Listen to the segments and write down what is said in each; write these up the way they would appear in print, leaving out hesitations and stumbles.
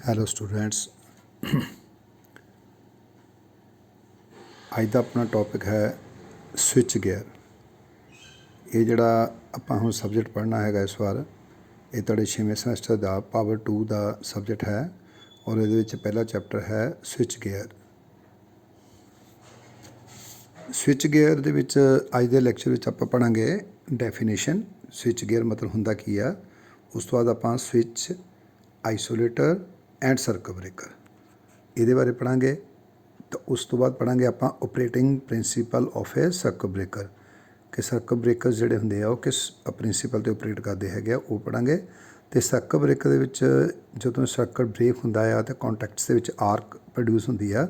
Hello students, ਅੱਜ ਦਾ ਆਪਣਾ topic ਹੈ ਸਵਿਚ ਗੇਅਰ। ਇਹ ਜਿਹੜਾ ਆਪਾਂ ਹੁਣ ਸਬਜੈਕਟ ਪੜ੍ਹਨਾ ਹੈਗਾ ਇਸ ਵਾਰ, ਇਹ ਤੁਹਾਡੇ 6ਵੇਂ ਸਮੈਸਟਰ ਦਾ ਪਾਵਰ 2 ਦਾ ਸਬਜੈਕਟ ਹੈ ਔਰ ਇਹਦੇ ਵਿੱਚ ਪਹਿਲਾ ਚੈਪਟਰ ਹੈ ਸਵਿਚ ਗੇਅਰ। ਸਵਿਚ ਗੇਅਰ ਦੇ ਵਿੱਚ ਅੱਜ ਦੇ ਲੈਕਚਰ ਵਿੱਚ ਆਪਾਂ ਪੜ੍ਹਾਂਗੇ ਡੈਫੀਨੇਸ਼ਨ, ਸਵਿਚ ਗੇਅਰ ਮਤਲਬ ਹੁੰਦਾ ਕੀ ਆ। ਉਸ ਤੋਂ ਬਾਅਦ ਆਪਾਂ switch, isolator and circuit breaker ਇਹਦੇ ਬਾਰੇ ਪੜ੍ਹਾਂਗੇ। ਤਾਂ ਉਸ ਤੋਂ ਬਾਅਦ ਪੜ੍ਹਾਂਗੇ ਆਪਾਂ operating principal of A circuit breaker, ਕਿ ਸਰਕਟ ਬ੍ਰੇਕਰ ਜਿਹੜੇ ਹੁੰਦੇ ਆ ਉਹ ਕਿਸ ਪ੍ਰਿੰਸੀਪਲ 'ਤੇ ਓਪਰੇਟ ਕਰਦੇ ਹੈਗੇ ਆ, ਉਹ ਪੜ੍ਹਾਂਗੇ। ਅਤੇ ਸਰਕਟ ਬ੍ਰੇਕਰ ਦੇ ਵਿੱਚ ਜਦੋਂ ਸਰਕਟ ਬ੍ਰੇਕ ਹੁੰਦਾ ਆ ਤਾਂ ਕੰਟੈਕਟਸ ਦੇ ਵਿੱਚ ਆਰਕ ਪ੍ਰੋਡਿਊਸ ਹੁੰਦੀ ਆ।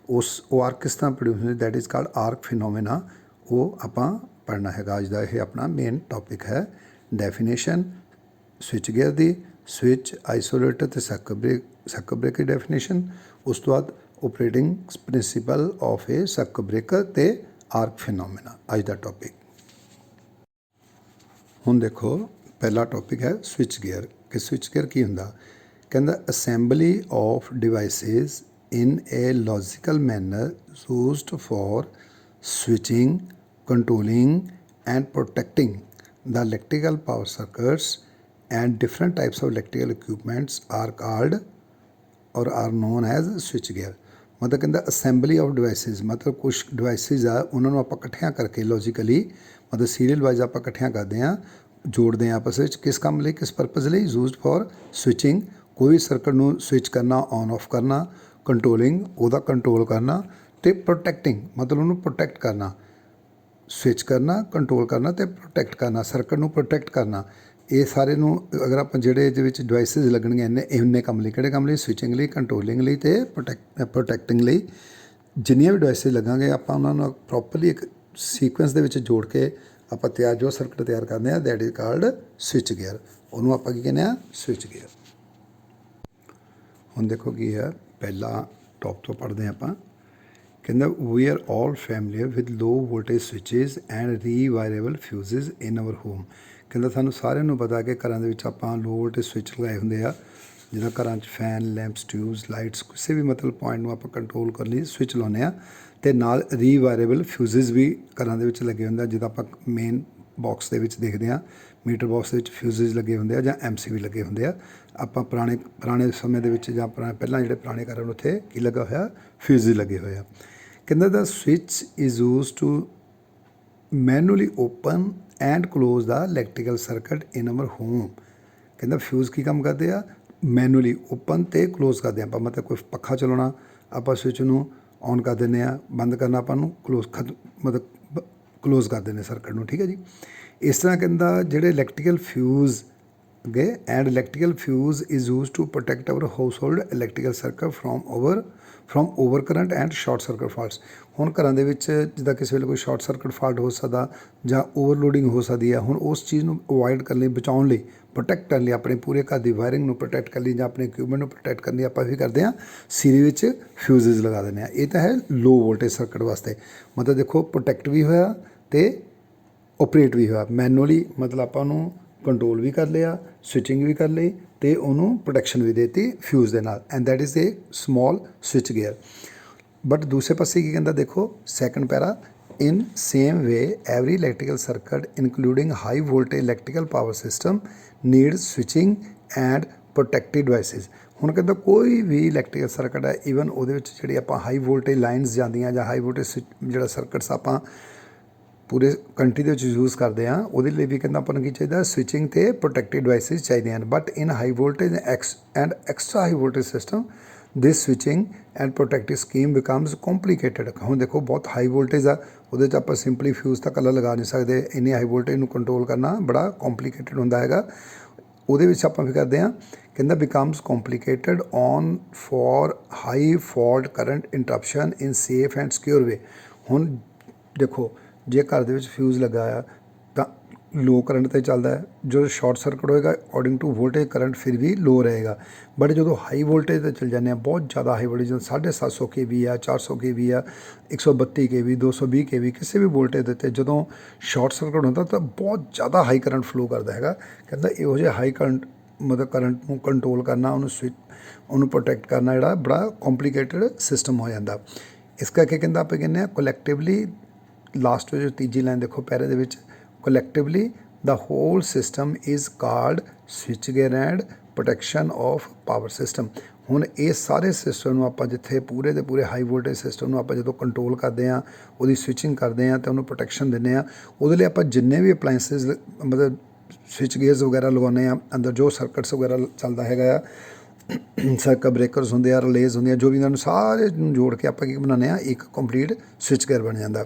ਉਹ ਆਰਕ ਕਿਸ ਤਰ੍ਹਾਂ ਪ੍ਰੋਡਿਊਸ ਹੁੰਦੀ, ਦੈਟ ਇਜ਼ ਕਾਲਡ ਆਰਕ ਫਿਨੋਮੇਨਾ। ਉਹ ਆਪਾਂ ਪੜ੍ਹਨਾ ਹੈਗਾ। ਅੱਜ ਦਾ ਇਹ ਆਪਣਾ ਮੇਨ ਟੌਪਿਕ ਹੈ ਡੈਫੀਨੇਸ਼ਨ ਸਵਿਚ ਗੇਅਰ ਦੀ, ਸਵਿਚ, ਆਈਸੋਲੇਟਰ ਅਤੇ ਸਰਕਟ ਬ੍ਰੇਕਰ ਦੀ ਡੈਫੀਨੇਸ਼ਨ। ਉਸ ਤੋਂ ਬਾਅਦ operating principal of A circuit breaker ਅਤੇ ਆਰਕ ਫਿਨੋਮੇਨਾ ਅੱਜ ਦਾ ਟੌਪਿਕ। ਹੁਣ ਦੇਖੋ, ਪਹਿਲਾ ਟੌਪਿਕ ਹੈ ਸਵਿਚ ਗੇਅਰ। ਕਿ ਸਵਿਚ ਗੇਅਰ ਕੀ ਹੁੰਦਾ? ਕਹਿੰਦਾ assembly of devices in a logical manner used for switching, controlling and protecting the electrical power circuits and different types of electrical equipments are called or are known as switch gear। ਮਤਲਬ ਕਹਿੰਦਾ assembly of devices, ਮਤਲਬ ਕੁਛ devices ਆ ਉਹਨਾਂ ਨੂੰ ਆਪਾਂ ਇਕੱਠਿਆਂ ਕਰਕੇ ਲੌਜੀਕਲੀ, ਮਤਲਬ ਸੀਰੀਅਲ ਵਾਈਜ਼ ਆਪਾਂ ਇਕੱਠਿਆਂ ਕਰਦੇ ਹਾਂ, ਜੋੜਦੇ ਹਾਂ ਆਪਸ ਵਿੱਚ। ਕਿਸ ਕੰਮ ਲਈ, ਕਿਸ ਪਰਪਜ਼ ਲਈ? ਯੂਜ਼ਡ ਫॉर ਸਵਿਚਿੰਗ, ਕੋਈ ਸਰਕਟ ਨੂੰ ਸਵਿਚ ਕਰਨਾ, ਔਨ ਆਫ ਕਰਨਾ, ਕੰਟਰੋਲਿੰਗ, ਉਹਦਾ ਕੰਟਰੋਲ ਕਰਨਾ, ਅਤੇ ਪ੍ਰੋਟੈਕਟਿੰਗ ਮਤਲਬ ਉਹਨੂੰ ਪ੍ਰੋਟੈਕਟ ਕਰਨਾ। ਸਵਿਚ ਕਰਨਾ, ਕੰਟਰੋਲ ਕਰਨਾ ਅਤੇ ਪ੍ਰੋਟੈਕਟ ਕਰਨਾ, ਸਰਕਟ ਨੂੰ ਪ੍ਰੋਟੈਕਟ ਕਰਨਾ। ਇਹ ਸਾਰੇ ਨੂੰ ਅਗਰ ਆਪਾਂ ਜਿਹੜੇ ਇਹਦੇ ਵਿੱਚ ਡਿਵਾਈਸਿਸ ਲੱਗਣਗੇ ਇੰਨੇ ਕੰਮ ਲਈ, ਕਿਹੜੇ ਕੰਮ ਲਈ? ਸਵਿਚਿੰਗ ਲਈ, ਕੰਟਰੋਲਿੰਗ ਲਈ ਅਤੇ ਪ੍ਰੋਟੈਕਟਿੰਗ ਲਈ। ਜਿੰਨੀਆਂ ਵੀ ਡਿਵਾਈਸਿਸ ਲੱਗਾਂਗੇ ਆਪਾਂ ਉਹਨਾਂ ਨੂੰ ਪ੍ਰੋਪਰਲੀ ਇੱਕ ਸੀਕੁਐਂਸ ਦੇ ਵਿੱਚ ਜੋੜ ਕੇ ਆਪਾਂ ਜੋ ਸਰਕਟ ਤਿਆਰ ਕਰਦੇ ਹਾਂ, that is called switch gear. ਉਹਨੂੰ ਆਪਾਂ ਕੀ ਕਹਿੰਦੇ ਹਾਂ? Switch gear. ਹੁਣ ਦੇਖੋ ਕੀ ਹੈ, ਪਹਿਲਾ ਟੌਪ ਤੋਂ ਪੜ੍ਹਦੇ ਹਾਂ ਆਪਾਂ। ਕਹਿੰਦਾ we are all familiar with low voltage switches and rewireable fuses in our home. ਕਹਿੰਦਾ ਸਾਨੂੰ ਸਾਰਿਆਂ ਨੂੰ ਪਤਾ ਕਿ ਘਰਾਂ ਦੇ ਵਿੱਚ ਆਪਾਂ ਲੋ ਵੋਲਟੇਜ ਸਵਿਚ ਲਗਾਏ ਹੁੰਦੇ ਆ, ਜਿੱਦਾਂ ਘਰਾਂ 'ਚ ਫੈਨ, ਲੈਂਪਸ, ਟਿਊਬਸ, ਲਾਈਟਸ, ਕਿਸੇ ਵੀ ਮਤਲਬ ਪੁਆਇੰਟ ਨੂੰ ਆਪਾਂ ਕੰਟਰੋਲ ਕਰਨ ਲਈ ਸਵਿਚ ਲਾਉਂਦੇ ਹਾਂ। ਅਤੇ ਨਾਲ ਰੀਵਾਇਰੇਬਲ ਫਿਊਜ਼ਿਸ ਵੀ ਘਰਾਂ ਦੇ ਵਿੱਚ ਲੱਗੇ ਹੁੰਦੇ ਆ, ਜਿੱਦਾਂ ਆਪਾਂ ਮੇਨ ਬਾਕਸ ਦੇ ਵਿੱਚ ਦੇਖਦੇ ਹਾਂ, ਮੀਟਰ ਬਾਕਸ ਦੇ ਵਿੱਚ ਫਿਊਜ਼ਿਸ ਲੱਗੇ ਹੁੰਦੇ ਆ ਜਾਂ MCB ਲੱਗੇ ਹੁੰਦੇ ਆ। ਆਪਾਂ ਪੁਰਾਣੇ ਸਮੇਂ ਦੇ ਵਿੱਚ ਜਾਂ ਪਹਿਲਾਂ ਜਿਹੜੇ ਪੁਰਾਣੇ ਘਰਾਂ ਉੱਥੇ ਕੀ ਲੱਗਾ ਹੋਇਆ? ਫਿਊਜ਼ਿਸ ਲੱਗੇ ਹੋਏ ਆ। ਕਹਿੰਦਾ the switch is use to manually open and close the electrical circuit in our home. ਕਹਿੰਦਾ ਫਿਊਜ਼ ਕੀ ਕੰਮ ਕਰਦੇ ਆ? ਮੈਨੂਅਲੀ ਓਪਨ ਅਤੇ ਕਲੋਜ਼ ਕਰਦੇ ਹਾਂ ਆਪਾਂ। ਮਤਲਬ ਕੋਈ ਪੱਖਾ ਚਲਾਉਣਾ, ਆਪਾਂ ਸਵਿਚ ਨੂੰ ਔਨ ਕਰ ਦਿੰਦੇ ਹਾਂ, ਬੰਦ ਕਰਨਾ ਆਪਾਂ ਨੂੰ ਮਤਲਬ ਕਲੋਜ਼ ਕਰ ਦਿੰਦੇ ਸਰਕਟ ਨੂੰ, ਠੀਕ ਹੈ ਜੀ। ਇਸ ਤਰ੍ਹਾਂ ਕਹਿੰਦਾ ਜਿਹੜੇ ਇਲੈਕਟ੍ਰੀਕਲ ਫਿਊਜ਼ ਗਏ and electrical fuse is use to protect our household electrical circuit from over current and short circuit faults. ਹੁਣ ਘਰਾਂ ਦੇ ਵਿੱਚ ਜਿੱਦਾਂ ਕਿਸੇ ਵੇਲੇ ਕੋਈ ਸ਼ਾਰਟ ਸਰਕਟ ਫਾਲਟ ਹੋ ਸਕਦਾ ਜਾਂ ਓਵਰਲੋਡਿੰਗ ਹੋ ਸਕਦੀ ਹੈ। ਹੁਣ ਉਸ ਚੀਜ਼ ਨੂੰ ਅਵੋਇਡ ਕਰਨ ਲਈ, ਬਚਾਉਣ ਲਈ, ਪ੍ਰੋਟੈਕਟ ਕਰਨ ਲਈ, ਆਪਣੇ ਪੂਰੇ ਘਰ ਦੀ ਵਾਇਰਿੰਗ ਨੂੰ ਪ੍ਰੋਟੈਕਟ ਕਰਨ ਲਈ ਜਾਂ ਆਪਣੇ ਇਕਵਿਪਮੈਂਟ ਨੂੰ ਪ੍ਰੋਟੈਕਟ ਕਰਨ ਲਈ ਆਪਾਂ ਵੀ ਕਰਦੇ ਹਾਂ, ਸੀਰੀ ਵਿੱਚ ਫਿਊਜ਼ਿਸ ਲਗਾ ਦਿੰਦੇ ਹਾਂ। ਇਹ ਤਾਂ ਹੈ ਲੋ ਵੋਲਟੇਜ ਸਰਕਟ ਵਾਸਤੇ। ਮਤਲਬ ਦੇਖੋ, ਪ੍ਰੋਟੈਕਟ ਵੀ ਹੋਇਆ ਅਤੇ ਓਪਰੇਟ ਵੀ ਹੋਇਆ ਮੈਨੂਅਲੀ, ਮਤਲਬ ਆਪਾਂ ਉਹਨੂੰ ਕੰਟਰੋਲ ਵੀ ਕਰ ਲਿਆ, ਸਵਿਚਿੰਗ ਵੀ ਕਰ ਲਈ ਅਤੇ ਉਹਨੂੰ ਪ੍ਰੋਟੈਕਸ਼ਨ ਵੀ ਦੇ ਦਿੱਤੀ ਫਿਊਜ਼ ਦੇ ਨਾਲ, and that is a small switch gear. But ਦੂਸਰੇ ਪਾਸੇ ਕੀ ਕਹਿੰਦਾ? ਦੇਖੋ second para, in same way every electrical circuit including high voltage electrical power system need switching and protective devices. ਹੁਣ ਕਹਿੰਦਾ ਕੋਈ ਵੀ ਇਲੈਕਟ੍ਰੀਕਲ ਸਰਕਟ ਹੈ, ਈਵਨ ਉਹਦੇ ਵਿੱਚ ਜਿਹੜੀ ਆਪਾਂ ਹਾਈ ਵੋਲਟੇਜ ਲਾਈਨਸ ਜਾਂਦੀਆਂ ਜਾਂ ਹਾਈ ਵੋਲਟੇਜ ਜਿਹੜਾ ਸਰਕਟਸ ਆਪਾਂ ਪੂਰੇ ਕੰਟਰੀ ਦੇ ਵਿੱਚ ਯੂਜ਼ ਕਰਦੇ ਹਾਂ, ਉਹਦੇ ਲਈ ਵੀ ਕਹਿੰਦਾ ਆਪਾਂ ਨੂੰ ਕੀ ਚਾਹੀਦਾ? ਸਵਿਚਿੰਗ ਅਤੇ ਪ੍ਰੋਟੈਕਟਿਵ ਡਿਵਾਈਸਿਸ ਚਾਹੀਦੀਆਂ ਹਨ। But in high voltage and extra high voltage system this switching and protective scheme becomes complicated. ਹੁਣ ਦੇਖੋ ਬਹੁਤ ਹਾਈ ਵੋਲਟੇਜ ਆ, ਉਹਦੇ 'ਚ ਆਪਾਂ ਸਿੰਪਲੀ ਫਿਊਜ਼ ਤਾਂ ਇਕੱਲਾ ਲਗਾ ਨਹੀਂ ਸਕਦੇ, ਇੰਨੀ ਹਾਈ ਵੋਲਟੇਜ ਨੂੰ ਕੰਟਰੋਲ ਕਰਨਾ ਬੜਾ ਕੰਪਲੀਕੇਟਡ ਹੁੰਦਾ ਹੈਗਾ। ਉਹਦੇ ਵਿੱਚ ਆਪਾਂ ਵੀ ਕਰਦੇ ਹਾਂ, ਕਹਿੰਦਾ becomes complicated on for high fault current interruption in safe and secure way. ਹੁਣ ਦੇਖੋ, ਜੇ ਘਰ ਦੇ ਵਿੱਚ ਫਿਊਜ਼ ਲੱਗਾ ਆ ਤਾਂ ਲੋ ਕਰੰਟ 'ਤੇ ਚੱਲਦਾ ਹੈ। ਜਦੋਂ ਸ਼ਾਰਟ ਸਰਕਟ ਹੋਏਗਾ ਅਕੋਰਡਿੰਗ ਟੂ ਵੋਲਟੇਜ ਕਰੰਟ ਫਿਰ ਵੀ ਲੋ ਰਹੇਗਾ। ਬਟ ਜਦੋਂ ਹਾਈ ਵੋਲਟੇਜ 'ਤੇ ਚੱਲ ਜਾਂਦੇ ਹਾਂ, ਬਹੁਤ ਜ਼ਿਆਦਾ ਹਾਈ ਵੋਲਟੇਜ, 750 kV ਆ, 400 kV ਆ, 132 kV, 220 kV, ਕਿਸੇ ਵੀ ਵੋਲਟੇਜ ਦੇ ਉੱਤੇ ਜਦੋਂ ਸ਼ਾਰਟ ਸਰਕਟ ਹੁੰਦਾ ਤਾਂ ਬਹੁਤ ਜ਼ਿਆਦਾ ਹਾਈ ਕਰੰਟ ਫਲੋ ਕਰਦਾ ਹੈਗਾ। ਕਹਿੰਦਾ ਇਹੋ ਜਿਹੇ ਹਾਈ ਕਰੰਟ मतलब करंट ਨੂੰ ਕੰਟਰੋਲ ਕਰਨਾ, ਉਹਨੂੰ ਉਹਨੂੰ ਪ੍ਰੋਟੈਕਟ ਕਰਨਾ ਜਿਹੜਾ ਬੜਾ ਕੰਪਲੀਕੇਟਡ ਸਿਸਟਮ ਹੋ ਜਾਂਦਾ। ਇਸ ਕਰਕੇ ਕਹਿੰਦਾ ਆਪਾਂ ਕਹਿੰਦੇ ਹਾਂ ਕੋਲੈਕਟਿਵਲੀ, ਲਾਸਟ ਜੋ ਤੀਜੀ ਲਾਈਨ ਦੇਖੋ ਪੈਰੇ ਦੇ ਵਿੱਚ, collectively the whole system is called switchgear and protection of power system. ਹੁਣ ਇਹ ਸਾਰੇ ਸਿਸਟਮ ਨੂੰ ਆਪਾਂ ਜਿੱਥੇ ਪੂਰੇ ਦੇ ਪੂਰੇ ਹਾਈ ਵੋਲਟੇਜ ਸਿਸਟਮ ਨੂੰ ਆਪਾਂ ਜਦੋਂ ਕੰਟਰੋਲ ਕਰਦੇ ਹਾਂ, ਉਹਦੀ ਸਵਿਚਿੰਗ ਕਰਦੇ ਹਾਂ ਅਤੇ ਉਹਨੂੰ ਪ੍ਰੋਟੈਕਸ਼ਨ ਦਿੰਦੇ ਹਾਂ, ਉਹਦੇ ਲਈ ਆਪਾਂ ਜਿੰਨੇ ਵੀ ਅਪਲਾਇੰਸਿਸ ਮਤਲਬ ਸਵਿਚ ਗੇਅਰਸ ਵਗੈਰਾ ਲਗਾਉਂਦੇ ਹਾਂ, ਅੰਦਰ ਜੋ ਸਰਕਟਸ ਵਗੈਰਾ ਚੱਲਦਾ ਹੈਗਾ ਆ, ਸਰਕਟ ਬ੍ਰੇਕਰਸ ਹੁੰਦੇ ਆ, ਰਿਲੇਜ਼ ਹੁੰਦੀਆਂ, ਜੋ ਵੀ ਇਹਨਾਂ ਨੂੰ ਸਾਰੇ ਨੂੰ ਜੋੜ ਕੇ ਆਪਾਂ ਕੀ ਬਣਾਉਂਦੇ ਹਾਂ, ਇੱਕ ਕੰਪਲੀਟ ਸਵਿਚ ਗੇਅਰ ਬਣ ਜਾਂਦਾ।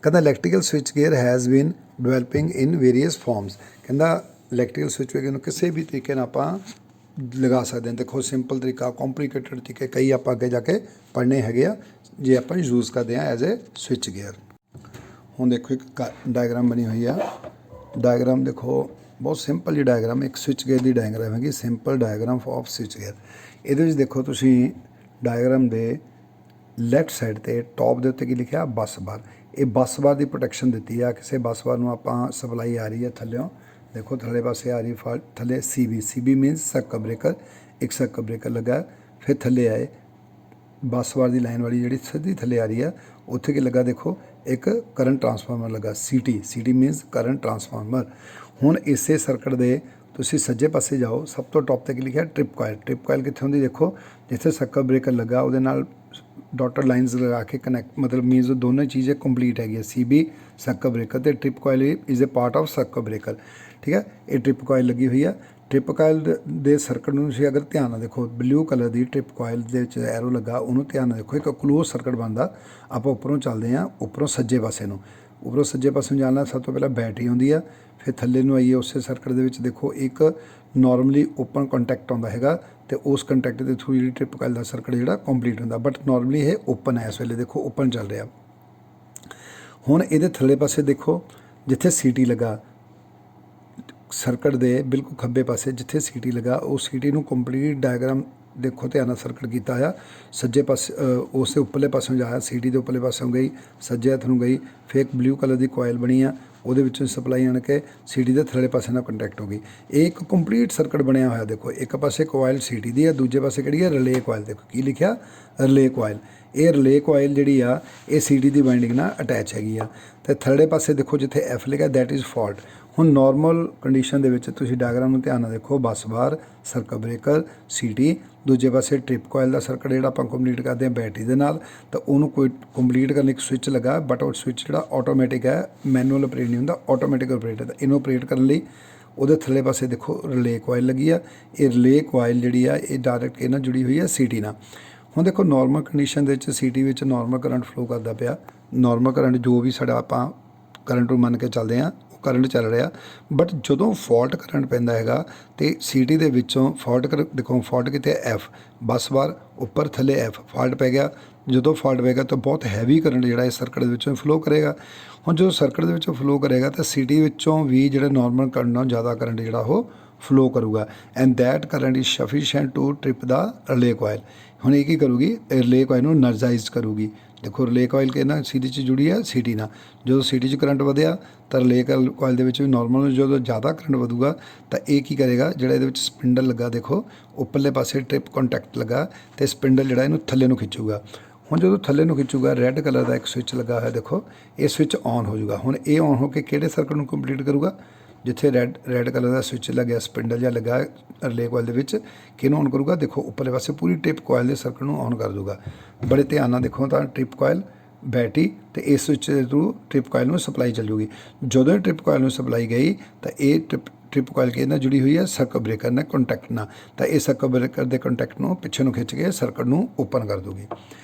ਕਹਿੰਦਾ electrical switch gear has been developing in various farms. ਕਹਿੰਦਾ ਇਲੈਕਟ੍ਰੀਕਲ ਸਵਿਚ ਗੇਅਰ ਨੂੰ ਕਿਸੇ ਵੀ ਤਰੀਕੇ ਨਾਲ ਆਪਾਂ ਲਗਾ ਸਕਦੇ ਹਾਂ। ਦੇਖੋ ਸਿੰਪਲ ਤਰੀਕਾ, ਕੰਪਲੀਕੇਟਡ ਤਰੀਕੇ ਕਈ ਆਪਾਂ ਅੱਗੇ ਜਾ ਕੇ ਪੜ੍ਹਨੇ ਹੈਗੇ ਆ ਜੇ ਆਪਾਂ ਯੂਜ਼ ਕਰਦੇ ਹਾਂ ਐਜ਼ ਏ ਸਵਿਚ ਗੇਅਰ। ਹੁਣ ਦੇਖੋ ਇੱਕ ਡਾਇਗਰਾਮ ਬਣੀ ਹੋਈ ਆ। ਡਾਇਗਰਾਮ ਦੇਖੋ ਬਹੁਤ ਸਿੰਪਲ ਜਿਹੀ ਡਾਇਗਰਾਮ, ਇੱਕ ਸਵਿਚ ਗੇਅਰ ਦੀ ਡਾਇਗਰਾਮ ਹੈਗੀ, simple diagram off switch gear. ਇਹਦੇ ਵਿੱਚ ਦੇਖੋ ਤੁਸੀਂ ਡਾਇਗਰਾਮ ਦੇ ਲੈਫਟ ਸਾਈਡ 'ਤੇ ਟੌਪ ਦੇ ਉੱਤੇ ਕੀ ਲਿਖਿਆ, ਬੱਸ ਬਾਰ। ਇਹ ਬੱਸ ਬਾਰ ਦੀ ਪ੍ਰੋਟੈਕਸ਼ਨ ਦਿੱਤੀ ਆ। ਕਿਸੇ ਬੱਸ ਬਾਰ ਨੂੰ ਆਪਾਂ ਸਪਲਾਈ ਆ ਰਹੀ ਹੈ ਥੱਲਿਓਂ, ਦੇਖੋ ਥੱਲੇ ਪਾਸੇ ਆ ਰਹੀ ਥੱਲੇ CB ਮੀਨਸ ਸਰਕਟ ਬ੍ਰੇਕਰ, ਇੱਕ ਸਰਕਟ ਬ੍ਰੇਕਰ ਲੱਗਾ। ਫਿਰ ਥੱਲੇ ਆਏ ਬੱਸ ਬਾਰ ਦੀ ਲਾਈਨ ਵਾਲੀ ਜਿਹੜੀ ਸਿੱਧੀ ਥੱਲੇ ਆ ਰਹੀ ਆ, ਉੱਥੇ ਕੀ ਲੱਗਾ ਦੇਖੋ, ਇੱਕ ਕਰੰਟ ਟਰਾਂਸਫਾਰਮਰ ਲੱਗਾ, CT ਮੀਨਸ ਕਰੰਟ ਟਰਾਂਸਫਾਰਮਰ। ਹੁਣ ਇਸੇ ਸਰਕਟ ਦੇ ਤੁਸੀਂ ਸੱਜੇ ਪਾਸੇ ਜਾਓ, ਸਭ ਤੋਂ ਟੌਪ 'ਤੇ ਕੀ ਲਿਖਿਆ, ਟ੍ਰਿਪ ਕੋਇਲ। ਟ੍ਰਿਪ ਕੋਇਲ ਕਿੱਥੇ ਹੁੰਦੀ ਦੇਖੋ, ਜਿੱਥੇ ਸਰਕਟ ਬ੍ਰੇਕਰ ਲੱਗਾ ਉਹਦੇ ਨਾਲ ਡਾਟਰ ਲਾਈਨਸ ਲਗਾ ਕੇ ਕਨੈਕਟ, ਮਤਲਬ ਮੀਨਸ ਦੋਨੋਂ ਚੀਜ਼ਾਂ ਕੰਪਲੀਟ ਹੈਗੀ ਹੈ, CB ਸਰਕਟ ਬ੍ਰੇਕਰ ਅਤੇ trip coil is A part of circuit breaker. ਠੀਕ ਹੈ, ਇਹ ਟ੍ਰਿਪ ਕੋਇਲ ਲੱਗੀ ਹੋਈ ਆ। ਟ੍ਰਿਪ ਕੋਇਲ ਦੇ ਸਰਕਟ ਨੂੰ ਤੁਸੀਂ ਅਗਰ ਧਿਆਨ ਨਾਲ ਦੇਖੋ, ਬਲੂ ਕਲਰ ਦੀ ਟ੍ਰਿਪ ਕੋਇਲ ਦੇ ਵਿੱਚ ਐਰੋ ਲੱਗਾ, ਉਹਨੂੰ ਧਿਆਨ ਨਾਲ ਦੇਖੋ, ਇੱਕ ਕਲੋਜ਼ ਸਰਕਟ ਬਣਦਾ। ਆਪਾਂ ਉੱਪਰੋਂ ਚੱਲਦੇ ਹਾਂ, ਉੱਪਰੋਂ ਸੱਜੇ ਪਾਸੇ ਨੂੰ, ਉੱਪਰੋਂ ਸੱਜੇ ਪਾਸੇ ਨੂੰ ਜਾਣਾ, ਸਭ ਤੋਂ ਪਹਿਲਾਂ ਬੈਟਰੀ ਹੁੰਦੀ ਆ, ਫਿਰ ਥੱਲੇ ਨੂੰ ਆਈਏ ਉਸੇ ਸਰਕਟ ਦੇ ਵਿੱਚ ਦੇਖੋ ਇੱਕ ਨੋਰਮਲੀ ਓਪਨ ਕੰਟੈਕਟ ਆਉਂਦਾ ਹੈਗਾ, ਅਤੇ ਉਸ ਕੰਟੈਕਟ ਦੇ ਥਰੂ ਜਿਹੜੀ ਟ੍ਰਿਪ ਕੋਇਲ ਦਾ ਸਰਕਟ ਜਿਹੜਾ ਕੰਪਲੀਟ ਹੁੰਦਾ। ਬਟ ਨੋਰਮਲੀ ਇਹ ਓਪਨ ਹੈ, ਇਸ ਵੇਲੇ ਦੇਖੋ ਓਪਨ ਚੱਲ ਰਿਹਾ। ਹੁਣ ਇਹਦੇ ਥੱਲੇ ਪਾਸੇ ਦੇਖੋ ਜਿੱਥੇ CT ਲੱਗਾ, ਸਰਕਟ ਦੇ ਬਿਲਕੁਲ ਖੱਬੇ ਪਾਸੇ ਜਿੱਥੇ CT ਲੱਗਾ, ਉਹ CT ਨੂੰ ਕੰਪਲੀਟ ਡਾਇਗਰਾਮ ਦੇਖੋ ਧਿਆਨ ਨਾਲ ਸਰਕਟ ਕੀਤਾ ਆ। ਸੱਜੇ ਪਾਸੇ ਉਸ ਦੇ ਉੱਪਰਲੇ ਪਾਸਿਓਂ ਜਾਇਆ, CT ਦੇ ਉੱਪਰਲੇ ਪਾਸਿਓਂ ਗਈ, ਸੱਜੇ ਹੱਥ ਨੂੰ ਗਈ, ਫਿਰ ਇੱਕ ਬਲੂ ਕਲਰ ਦੀ ਕੋਇਲ ਬਣੀ ਆ, ਉਹਦੇ ਵਿੱਚੋਂ ਸਪਲਾਈ ਆਣ ਕੇ CT ਦੇ ਥੱਲੇ ਪਾਸੇ ਨਾਲ ਕੰਟੈਕਟ ਹੋ ਗਈ। ਇਹ ਇੱਕ ਕੰਪਲੀਟ ਸਰਕਟ ਬਣਿਆ ਹੋਇਆ ਦੇਖੋ, ਇੱਕ ਪਾਸੇ ਕੋਇਲ CT ਦੀ ਆ, ਦੂਜੇ ਪਾਸੇ ਕਿਹੜੀ ਹੈ, ਰਿਲੇ ਕੋਇਲ। ਦੇਖੋ ਕੀ ਲਿਖਿਆ, ਰਿਲੇ ਕੋਇਲ। ਇਹ ਰਿਲੇ ਕੋਇਲ ਜਿਹੜੀ ਆ ਇਹ CT ਦੀ ਵਾਈਂਡਿੰਗ ਨਾਲ ਅਟੈਚ ਹੈਗੀ ਆ। ਅਤੇ ਥੱਲੇ ਪਾਸੇ ਦੇਖੋ ਜਿੱਥੇ F ਲਿਖਿਆ, ਦੈਟ ਇਜ਼ ਫਾਲਟ। ਹੁਣ ਨੋਰਮਲ ਕੰਡੀਸ਼ਨ ਦੇ ਵਿੱਚ ਤੁਸੀਂ ਡਾਇਗਰਾਮ ਨੂੰ ਧਿਆਨ ਨਾਲ ਦੇਖੋ, ਬੱਸ ਬਾਰ, ਸਰਕਟ ਬ੍ਰੇਕਰ, CT, ਦੂਜੇ ਪਾਸੇ ਟ੍ਰਿਪ ਕੋਇਲ ਦਾ ਸਰਕਟ ਜਿਹੜਾ ਆਪਾਂ ਕੰਪਲੀਟ ਕਰਦੇ ਹਾਂ ਬੈਟਰੀ ਦੇ ਨਾਲ, ਤਾਂ ਉਹਨੂੰ ਕੋਈ ਕੰਪਲੀਟ ਕਰਨ ਲਈ ਇੱਕ ਸਵਿਚ ਲੱਗਾ। ਬਟ ਉਹ ਸਵਿਚ ਜਿਹੜਾ ਆਟੋਮੈਟਿਕ ਹੈ, ਮੈਨੂਅਲ ਆਪਰੇਟ ਨਹੀਂ ਹੁੰਦਾ, ਆਟੋਮੈਟਿਕ ਆਪਰੇਟ ਹੈ। ਇਹਨੂੰ ਆਪਰੇਟ ਕਰਨ ਲਈ ਉਹਦੇ ਥੱਲੇ ਪਾਸੇ ਦੇਖੋ ਰਿਲੇ ਕੋਇਲ ਲੱਗੀ ਆ। ਇਹ ਰਿਲੇ ਕੋਇਲ ਜਿਹੜੀ ਆ ਇਹ ਡਾਇਰੈਕਟ ਇਹ ਨਾਲ ਜੁੜੀ ਹੋਈ ਆ CT ਨਾਲ। ਹੁਣ ਦੇਖੋ ਨੋਰਮਲ ਕੰਡੀਸ਼ਨ ਦੇ ਵਿੱਚ CT ਵਿੱਚ ਨੋਰਮਲ ਕਰੰਟ ਫਲੋ ਕਰਦਾ ਪਿਆ, ਨੋਰਮਲ ਕਰੰਟ ਜੋ ਵੀ ਸਾਡਾ ਆਪਾਂ ਕਰੰਟ ਨੂੰ ਮੰਨ ਕੇ ਚੱਲਦੇ ਹਾਂ ਉਹ ਕਰੰਟ ਚੱਲ ਰਿਹਾ। ਬਟ ਜਦੋਂ ਫਾਲਟ ਕਰੰਟ ਪੈਂਦਾ ਹੈਗਾ ਅਤੇ CT ਦੇ ਵਿੱਚੋਂ ਫਾਲਟ ਦੇਖੋ, ਫਾਲਟ ਕਿਤੇ F, ਬੱਸ ਬਾਰ ਉੱਪਰ ਥੱਲੇ F, ਫਾਲਟ ਪੈ ਗਿਆ। ਜਦੋਂ ਫਾਲਟ ਪਏਗਾ ਤਾਂ ਬਹੁਤ ਹੈਵੀ ਕਰੰਟ ਜਿਹੜਾ ਇਸ ਸਰਕਟ ਦੇ ਵਿੱਚੋਂ ਫਲੋ ਕਰੇਗਾ। ਹੁਣ ਜਦੋਂ ਸਰਕਟ ਦੇ ਵਿੱਚੋਂ ਫਲੋ ਕਰੇਗਾ ਤਾਂ CT ਵਿੱਚੋਂ ਵੀ ਜਿਹੜਾ ਨੋਰਮਲ ਕਰੰਟ ਨਾਲੋਂ ਜ਼ਿਆਦਾ ਕਰੰਟ ਜਿਹੜਾ ਉਹ ਫਲੋ ਕਰੂਗਾ। And that current is sufficient to trip the relay coil. ਹੁਣ ਇਹ ਕੀ ਕਰੂਗੀ, ਰਿਲੇ ਕੋਇਲ ਨੂੰ ਐਨਰਜਾਈਜ਼ ਕਰੂਗੀ। ਦੇਖੋ ਰਿਲੇ ਕੋਇਲ ਕਿਹਨਾਂ CT 'ਚ ਜੁੜੀ ਹੈ, CT ਨਾਲ। ਜਦੋਂ CT 'ਚ ਕਰੰਟ ਵਧਿਆ ਤਾਂ ਰਿਲੇ ਕੋਇਲ ਦੇ ਵਿੱਚ ਵੀ ਨੋਰਮਲ, ਜਦੋਂ ਜ਼ਿਆਦਾ ਕਰੰਟ ਵਧੂਗਾ ਤਾਂ ਇਹ ਕੀ ਕਰੇਗਾ, ਜਿਹੜਾ ਇਹਦੇ ਵਿੱਚ ਸਪਿੰਡਲ ਲੱਗਾ ਦੇਖੋ ਉੱਪਰਲੇ ਪਾਸੇ ਟ੍ਰਿਪ ਕੰਟੈਕਟ ਲੱਗਾ, ਅਤੇ ਸਪਿੰਡਲ ਜਿਹੜਾ ਇਹਨੂੰ ਥੱਲੇ ਨੂੰ ਖਿੱਚੂਗਾ। ਹੁਣ ਜਦੋਂ ਥੱਲੇ ਨੂੰ ਖਿੱਚੂਗਾ, ਰੈੱਡ ਕਲਰ ਦਾ ਇੱਕ ਸਵਿਚ ਲੱਗਾ ਹੋਇਆ ਦੇਖੋ, ਇਹ ਸਵਿਚ ਔਨ ਹੋ ਜਾਊਗਾ। ਹੁਣ ਇਹ ਔਨ ਹੋ ਕੇ ਕਿਹੜੇ ਸਰਕਟ ਨੂੰ ਕੰਪਲੀਟ ਕਰੂਗਾ, ਜਿੱਥੇ ਰੈੱਡ ਕਲਰ ਦਾ ਸਵਿਚ ਲੱਗਿਆ, ਸਪਿੰਡਲ ਜਿਹਾ ਲੱਗਾ ਰਿਲੇ ਕੋਇਲ ਦੇ ਵਿੱਚ, ਕਿਹਨੂੰ ਔਨ ਕਰੂਗਾ, ਦੇਖੋ ਉੱਪਰਲੇ ਪਾਸੇ ਪੂਰੀ ਟ੍ਰਿਪ ਕੋਇਲ ਦੇ ਸਰਕਟ ਨੂੰ ਔਨ ਕਰ ਦੂਗਾ। ਬੜੇ ਧਿਆਨ ਨਾਲ ਦੇਖੋ ਤਾਂ ਟ੍ਰਿਪ ਕੋਇਲ, ਬੈਟਰੀ ਅਤੇ ਇਸ ਸਵਿਚ ਦੇ ਥਰੂ ਟ੍ਰਿਪ ਕੋਇਲ ਨੂੰ ਸਪਲਾਈ ਚੱਲ ਜੂਗੀ। ਜਦੋਂ ਇਹ ਟ੍ਰਿਪ ਕੋਇਲ ਨੂੰ ਸਪਲਾਈ ਗਈ ਤਾਂ ਇਹ ਟ੍ਰਿਪ ਕੋਇਲ ਕਿਹਦੇ ਨਾਲ ਜੁੜੀ ਹੋਈ ਹੈ, ਸਰਕਟ ਬ੍ਰੇਕਰ ਨਾਲ ਕੰਟੈਕਟ ਨਾਲ। ਤਾਂ ਇਹ ਸਰਕਟ ਬ੍ਰੇਕਰ ਦੇ ਕੰਟੈਕਟ ਨੂੰ ਪਿੱਛੇ ਨੂੰ ਖਿੱਚ ਕੇ ਸਰਕਟ ਨੂੰ ਓਪਨ ਕਰ ਦੂਗੀ।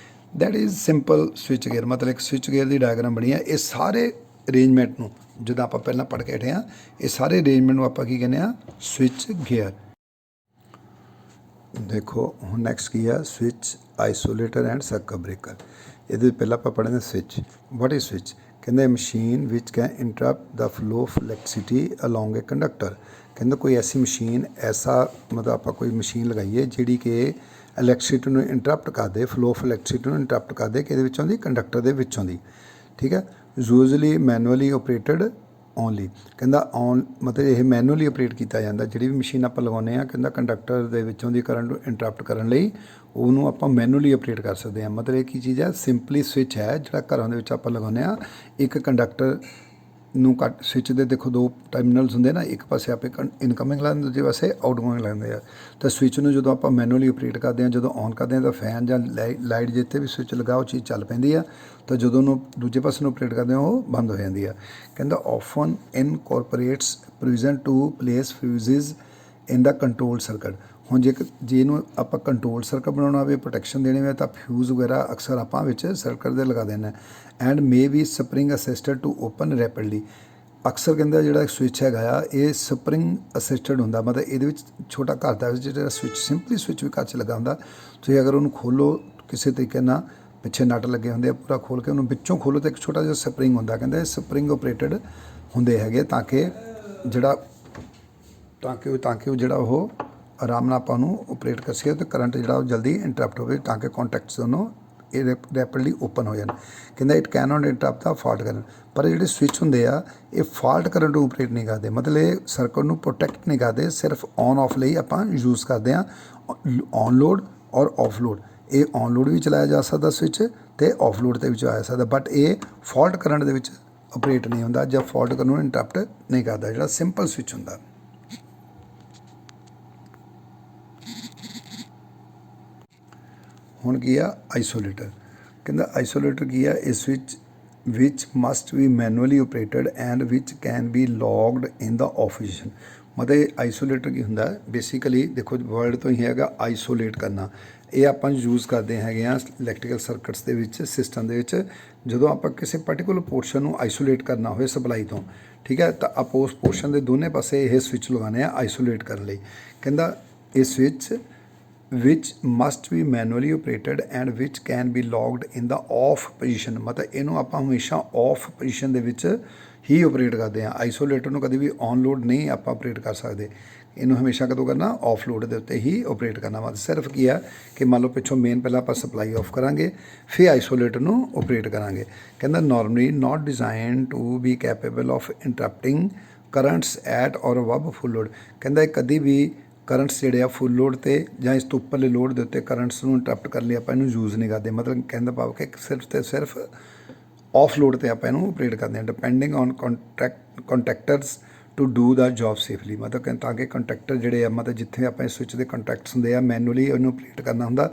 That is simple switch gear. ਮਤਲਬ ਇੱਕ ਸਵਿਚ ਗੇਅਰ ਦੀ ਡਾਇਗਰਾਮ ਬਣੀ ਹੈ। ਇਹ ਸਾਰੇ ਅਰੇਂਜਮੈਂਟ ਨੂੰ ਜਿੱਦਾਂ ਆਪਾਂ ਪਹਿਲਾਂ ਪੜ੍ਹ ਕੇ ਹਟੇ ਹਾਂ, ਇਹ ਸਾਰੇ ਅਰੇਂਜਮੈਂਟ ਨੂੰ ਆਪਾਂ ਕੀ ਕਹਿੰਦੇ ਹਾਂ, ਸਵਿਚ ਗੇਅਰ। ਦੇਖੋ ਹੁਣ ਨੈਕਸਟ ਕੀ ਆ, switch isolator and circuit breaker. ਇਹਦੇ ਪਹਿਲਾਂ ਆਪਾਂ ਪੜ੍ਹਦੇ ਸਵਿਚ। What is switch? ਕਹਿੰਦੇ machine which can interrupt the flow of electricity along a conductor. ਕਹਿੰਦਾ ਕੋਈ ਐਸੀ ਮਸ਼ੀਨ, ਐਸਾ ਮਤਲਬ ਆਪਾਂ ਕੋਈ ਮਸ਼ੀਨ ਲਗਾਈਏ ਜਿਹੜੀ ਕਿ ਇਲੈਕਟ੍ਰੀਸਿਟੀ ਨੂੰ ਇੰਟਰਪਟ ਕਰਦੇ, ਫਲੋ ਆਫ ਇਲੈਕਟ੍ਰੀਸਿਟੀ ਨੂੰ ਇੰਟਰਪਟ ਕਰਦੇ, ਕਿਹਦੇ ਵਿੱਚੋਂ ਦੀ, ਕੰਡਕਟਰ ਦੇ ਵਿੱਚੋਂ ਦੀ। ਠੀਕ ਹੈ, ਯੂਜ਼ਲੀ ਮੈਨੂਅਲੀ ਓਪਰੇਟਡ ਓਨਲੀ ਕਹਿੰਦਾ ਔਨ ਮਤਲਬ ਇਹ ਮੈਨੂਅਲੀ ਆਪਰੇਟ ਕੀਤਾ ਜਾਂਦਾ। ਜਿਹੜੀ ਵੀ ਮਸ਼ੀਨ ਆਪਾਂ ਲਗਾਉਂਦੇ ਹਾਂ ਕਹਿੰਦਾ ਕੰਡਕਟਰ ਦੇ ਵਿੱਚੋਂ ਦੀ ਕਰੰਟ ਨੂੰ ਇੰਟਰਪਟ ਕਰਨ ਲਈ ਉਹਨੂੰ ਆਪਾਂ ਮੈਨੂਅਲੀ ਆਪਰੇਟ ਕਰ ਸਕਦੇ ਹਾਂ। ਮਤਲਬ ਇਹ ਕੀ ਚੀਜ਼ ਹੈ, ਸਿੰਪਲੀ ਸਵਿਚ ਹੈ ਜਿਹੜਾ ਘਰਾਂ ਦੇ ਵਿੱਚ ਆਪਾਂ ਲਗਾਉਂਦੇ ਹਾਂ। ਇੱਕ ਕੰਡਕਟਰ ਨੂੰ ਕੱਟ ਸਵਿਚ ਦੇ ਦੇਖੋ ਦੋ ਟਰਮੀਨਲਸ ਹੁੰਦੇ ਨਾ, ਇੱਕ ਪਾਸੇ ਆਪੇ ਇਨਕਮਿੰਗ ਲਾਉਂਦੇ, ਦੂਜੇ ਪਾਸੇ ਆਊਟਗੋਇੰਗ ਲਾਉਂਦੇ ਆ। ਤਾਂ ਸਵਿਚ ਨੂੰ ਜਦੋਂ ਆਪਾਂ ਮੈਨੂਅਲੀ ਆਪਰੇਟ ਕਰਦੇ ਹਾਂ, ਜਦੋਂ ਔਨ ਕਰਦੇ ਹਾਂ ਤਾਂ ਫੈਨ ਜਾਂ ਲਾਈਟ ਜਿੱਥੇ ਵੀ ਸਵਿਚ ਲਗਾਓ ਉਹ ਚੀਜ਼ ਚੱਲ ਪੈਂਦੀ ਆ। ਤਾਂ ਜਦੋਂ ਉਹਨੂੰ ਦੂਜੇ ਪਾਸੇ ਨੂੰ ਆਪਰੇਟ ਕਰਦੇ ਹਾਂ ਉਹ ਬੰਦ ਹੋ ਜਾਂਦੀ ਆ। ਕਹਿੰਦਾ often incorporates provision to place fuses in the control circuit. ਹੁਣ ਜੇ ਇਹਨੂੰ ਆਪਾਂ ਕੰਟਰੋਲ ਸਰਕਟ ਬਣਾਉਣਾ ਹੋਵੇ, ਪ੍ਰੋਟੈਕਸ਼ਨ ਦੇਣੀ ਹੋਵੇ ਤਾਂ ਫਿਊਜ਼ ਵਗੈਰਾ ਅਕਸਰ ਆਪਾਂ ਵਿੱਚ ਸਰਕਟ ਦੇ ਲਗਾ ਦਿੰਦੇ ਹਾਂ। And may be spring assisted to open rapidly. ਅਕਸਰ ਕਹਿੰਦਾ ਜਿਹੜਾ ਸਵਿਚ ਹੈਗਾ ਆ ਇਹ ਸਪਰਿੰਗ ਅਸਿਸਟਡ ਹੁੰਦਾ, ਮਤਲਬ ਇਹਦੇ ਵਿੱਚ ਛੋਟਾ ਘਰ ਦਾ ਜਿਹੜਾ ਸਵਿਚ ਸਿੰਪਲੀ ਸਵਿਚ ਵੀ ਘਰ 'ਚ ਲੱਗਾ ਹੁੰਦਾ, ਤੁਸੀਂ ਅਗਰ ਉਹਨੂੰ ਖੋਲ੍ਹੋ ਕਿਸੇ ਤਰੀਕੇ ਨਾਲ, ਪਿੱਛੇ ਨਟ ਲੱਗੇ ਹੁੰਦੇ ਆ, ਪੂਰਾ ਖੋਲ੍ਹ ਕੇ ਉਹਨੂੰ ਵਿੱਚੋਂ ਖੋਲ੍ਹੋ ਤਾਂ ਇੱਕ ਛੋਟਾ ਜਿਹਾ ਸਪਰਿੰਗ ਹੁੰਦਾ। ਕਹਿੰਦਾ ਇਹ ਸਪਰਿੰਗ ਓਪਰੇਟਡ ਹੁੰਦੇ ਹੈਗੇ ਤਾਂ ਕਿ ਉਹ ਜਿਹੜਾ ਉਹ ਆਰਾਮ ਨਾਲ ਆਪਾਂ ਨੂੰ ਆਪਰੇਟ ਕਰ ਸਕੀਏ ਅਤੇ ਕਰੰਟ ਜਿਹੜਾ ਉਹ ਜਲਦੀ ਇੰਟਰਪਟ ਹੋਵੇ ਤਾਂ ਕਿ ਕੋਂਟੈਕਟਸ ਦੋਨੋਂ ਇਹ ਰੈਪਿਡਲੀ ਓਪਨ ਹੋ ਜਾਣ। ਕਹਿੰਦਾ it can not interrupt the fault current. ਪਰ ਜਿਹੜੇ ਸਵਿਚ ਹੁੰਦੇ ਆ ਇਹ ਫਾਲਟ ਕਰੰਟ ਨੂੰ ਆਪਰੇਟ ਨਹੀਂ ਕਰਦੇ, ਮਤਲਬ ਇਹ ਸਰਕਟ ਨੂੰ ਪ੍ਰੋਟੈਕਟ ਨਹੀਂ ਕਰਦੇ, ਸਿਰਫ ਔਨ ਆਫ ਲਈ ਆਪਾਂ ਯੂਜ਼ ਕਰਦੇ ਹਾਂ। ਔਨ ਲੋਡ ਔਰ ਆਫ ਲੋਡ, ਇਹ ਔਨ ਲੋਡ ਵੀ ਚਲਾਇਆ ਜਾ ਸਕਦਾ ਸਵਿਚ ਅਤੇ ਆਫ ਲੋਡ 'ਤੇ ਵੀ ਚਲਾਇਆ ਸਕਦਾ, ਬਟ ਇਹ ਫਾਲਟ ਕਰੰਟ ਦੇ ਵਿੱਚ ਆਪਰੇਟ ਨਹੀਂ ਹੁੰਦਾ ਜਾਂ ਫਾਲਟ ਕਰੰਟ ਨੂੰ ਇੰਟਰਪਟ ਨਹੀਂ ਕਰਦਾ ਜਿਹੜਾ ਸਿੰਪਲ ਸਵਿਚ ਹੁੰਦਾ। ਹੁਣ ਕੀ ਆ ਆਈਸੋਲੇਟਰ। ਕਹਿੰਦਾ ਆਈਸੋਲੇਟਰ ਕੀ ਆ, ਇਹ switch which must be manually operated and which can be locked in the off position. ਮਤਲਬ ਆਈਸੋਲੇਟਰ ਕੀ ਹੁੰਦਾ, ਬੇਸਿਕਲੀ ਦੇਖੋ ਵਰਡ ਤੋਂ ਹੀ ਹੈਗਾ ਆਈਸੋਲੇਟ ਕਰਨਾ। ਇਹ ਆਪਾਂ ਯੂਜ਼ ਕਰਦੇ ਹੈਗੇ ਆ ਇਲੈਕਟ੍ਰੀਕਲ ਸਰਕਟਸ ਦੇ ਵਿੱਚ, ਸਿਸਟਮ ਦੇ ਵਿੱਚ। ਜਦੋਂ ਆਪਾਂ ਕਿਸੇ ਪਰਟੀਕੂਲਰ ਪੋਰਸ਼ਨ ਨੂੰ ਆਈਸੋਲੇਟ ਕਰਨਾ ਹੋਵੇ ਸਪਲਾਈ ਤੋਂ, ਠੀਕ ਹੈ, ਤਾਂ ਆਪਾਂ ਉਸ ਪੋਰਸ਼ਨ ਦੇ ਦੋਨੇ ਪਾਸੇ ਇਹ ਸਵਿਚ ਲਗਾਉਂਦੇ ਆ ਆਈਸੋਲੇਟ ਕਰਨ ਲਈ। ਕਹਿੰਦਾ ਇਹ switch which must be manually operated and which can be logged in the off position। ਮਤਲਬ ਇਹਨੂੰ ਆਪਾਂ ਹਮੇਸ਼ਾ ਆਫ ਪੋਜੀਸ਼ਨ ਦੇ ਵਿੱਚ ਹੀ ਆਪਰੇਟ ਕਰਦੇ ਹਾਂ। ਆਈਸੋਲੇਟਰ ਨੂੰ ਕਦੇ ਵੀ ਔਨ ਲੋਡ ਨਹੀਂ ਆਪਾਂ ਆਪਰੇਟ ਕਰ ਸਕਦੇ, ਇਹਨੂੰ ਹਮੇਸ਼ਾ ਕਦੋਂ ਕਰਨਾ, ਆਫ ਲੋਡ ਦੇ ਉੱਤੇ ਹੀ ਆਪਰੇਟ ਕਰਨਾ। ਮਤਲਬ ਸਿਰਫ ਕੀ ਆ ਕਿ ਮੰਨ ਲਓ ਪਿੱਛੋਂ ਮੇਨ ਪਹਿਲਾਂ ਆਪਾਂ ਸਪਲਾਈ ਆਫ ਕਰਾਂਗੇ ਫਿਰ ਆਈਸੋਲੇਟਰ ਨੂੰ ਆਪਰੇਟ ਕਰਾਂਗੇ। ਕਹਿੰਦਾ normally not design to be capable of interrupting currents at or above full load. ਕਹਿੰਦਾ ਇਹ ਕਦੀ ਵੀ ਕਰੰਟਸ ਜਿਹੜੇ ਆ ਫੁੱਲ ਲੋਡ 'ਤੇ ਜਾਂ ਇਸ ਤੋਂ ਉੱਪਰਲੇ ਲੋਡ ਦੇ ਉੱਤੇ ਕਰੰਟਸ ਨੂੰ ਇੰਟਰਪਟ ਕਰਨ ਲਈ ਆਪਾਂ ਇਹਨੂੰ ਯੂਜ਼ ਨਹੀਂ ਕਰਦੇ। ਮਤਲਬ ਕਹਿਣ ਦਾ ਭਾਵ ਕਿ ਸਿਰਫ ਅਤੇ ਸਿਰਫ ਆਫ ਲੋਡ 'ਤੇ ਆਪਾਂ ਇਹਨੂੰ ਆਪਰੇਟ ਕਰਦੇ ਹਾਂ, depending on contactors to do the job safely. ਮਤਲਬ ਤਾਂ ਕਿ ਕੰਟੈਕਟਰ ਜਿਹੜੇ ਆ, ਮਤਲਬ ਜਿੱਥੇ ਆਪਾਂ ਇਸ ਸਵਿਚ ਦੇ ਕੰਟੈਕਟਸ ਹੁੰਦੇ ਆ ਮੈਨੂਅਲੀ ਇਹਨੂੰ ਆਪਰੇਟ ਕਰਨਾ ਹੁੰਦਾ।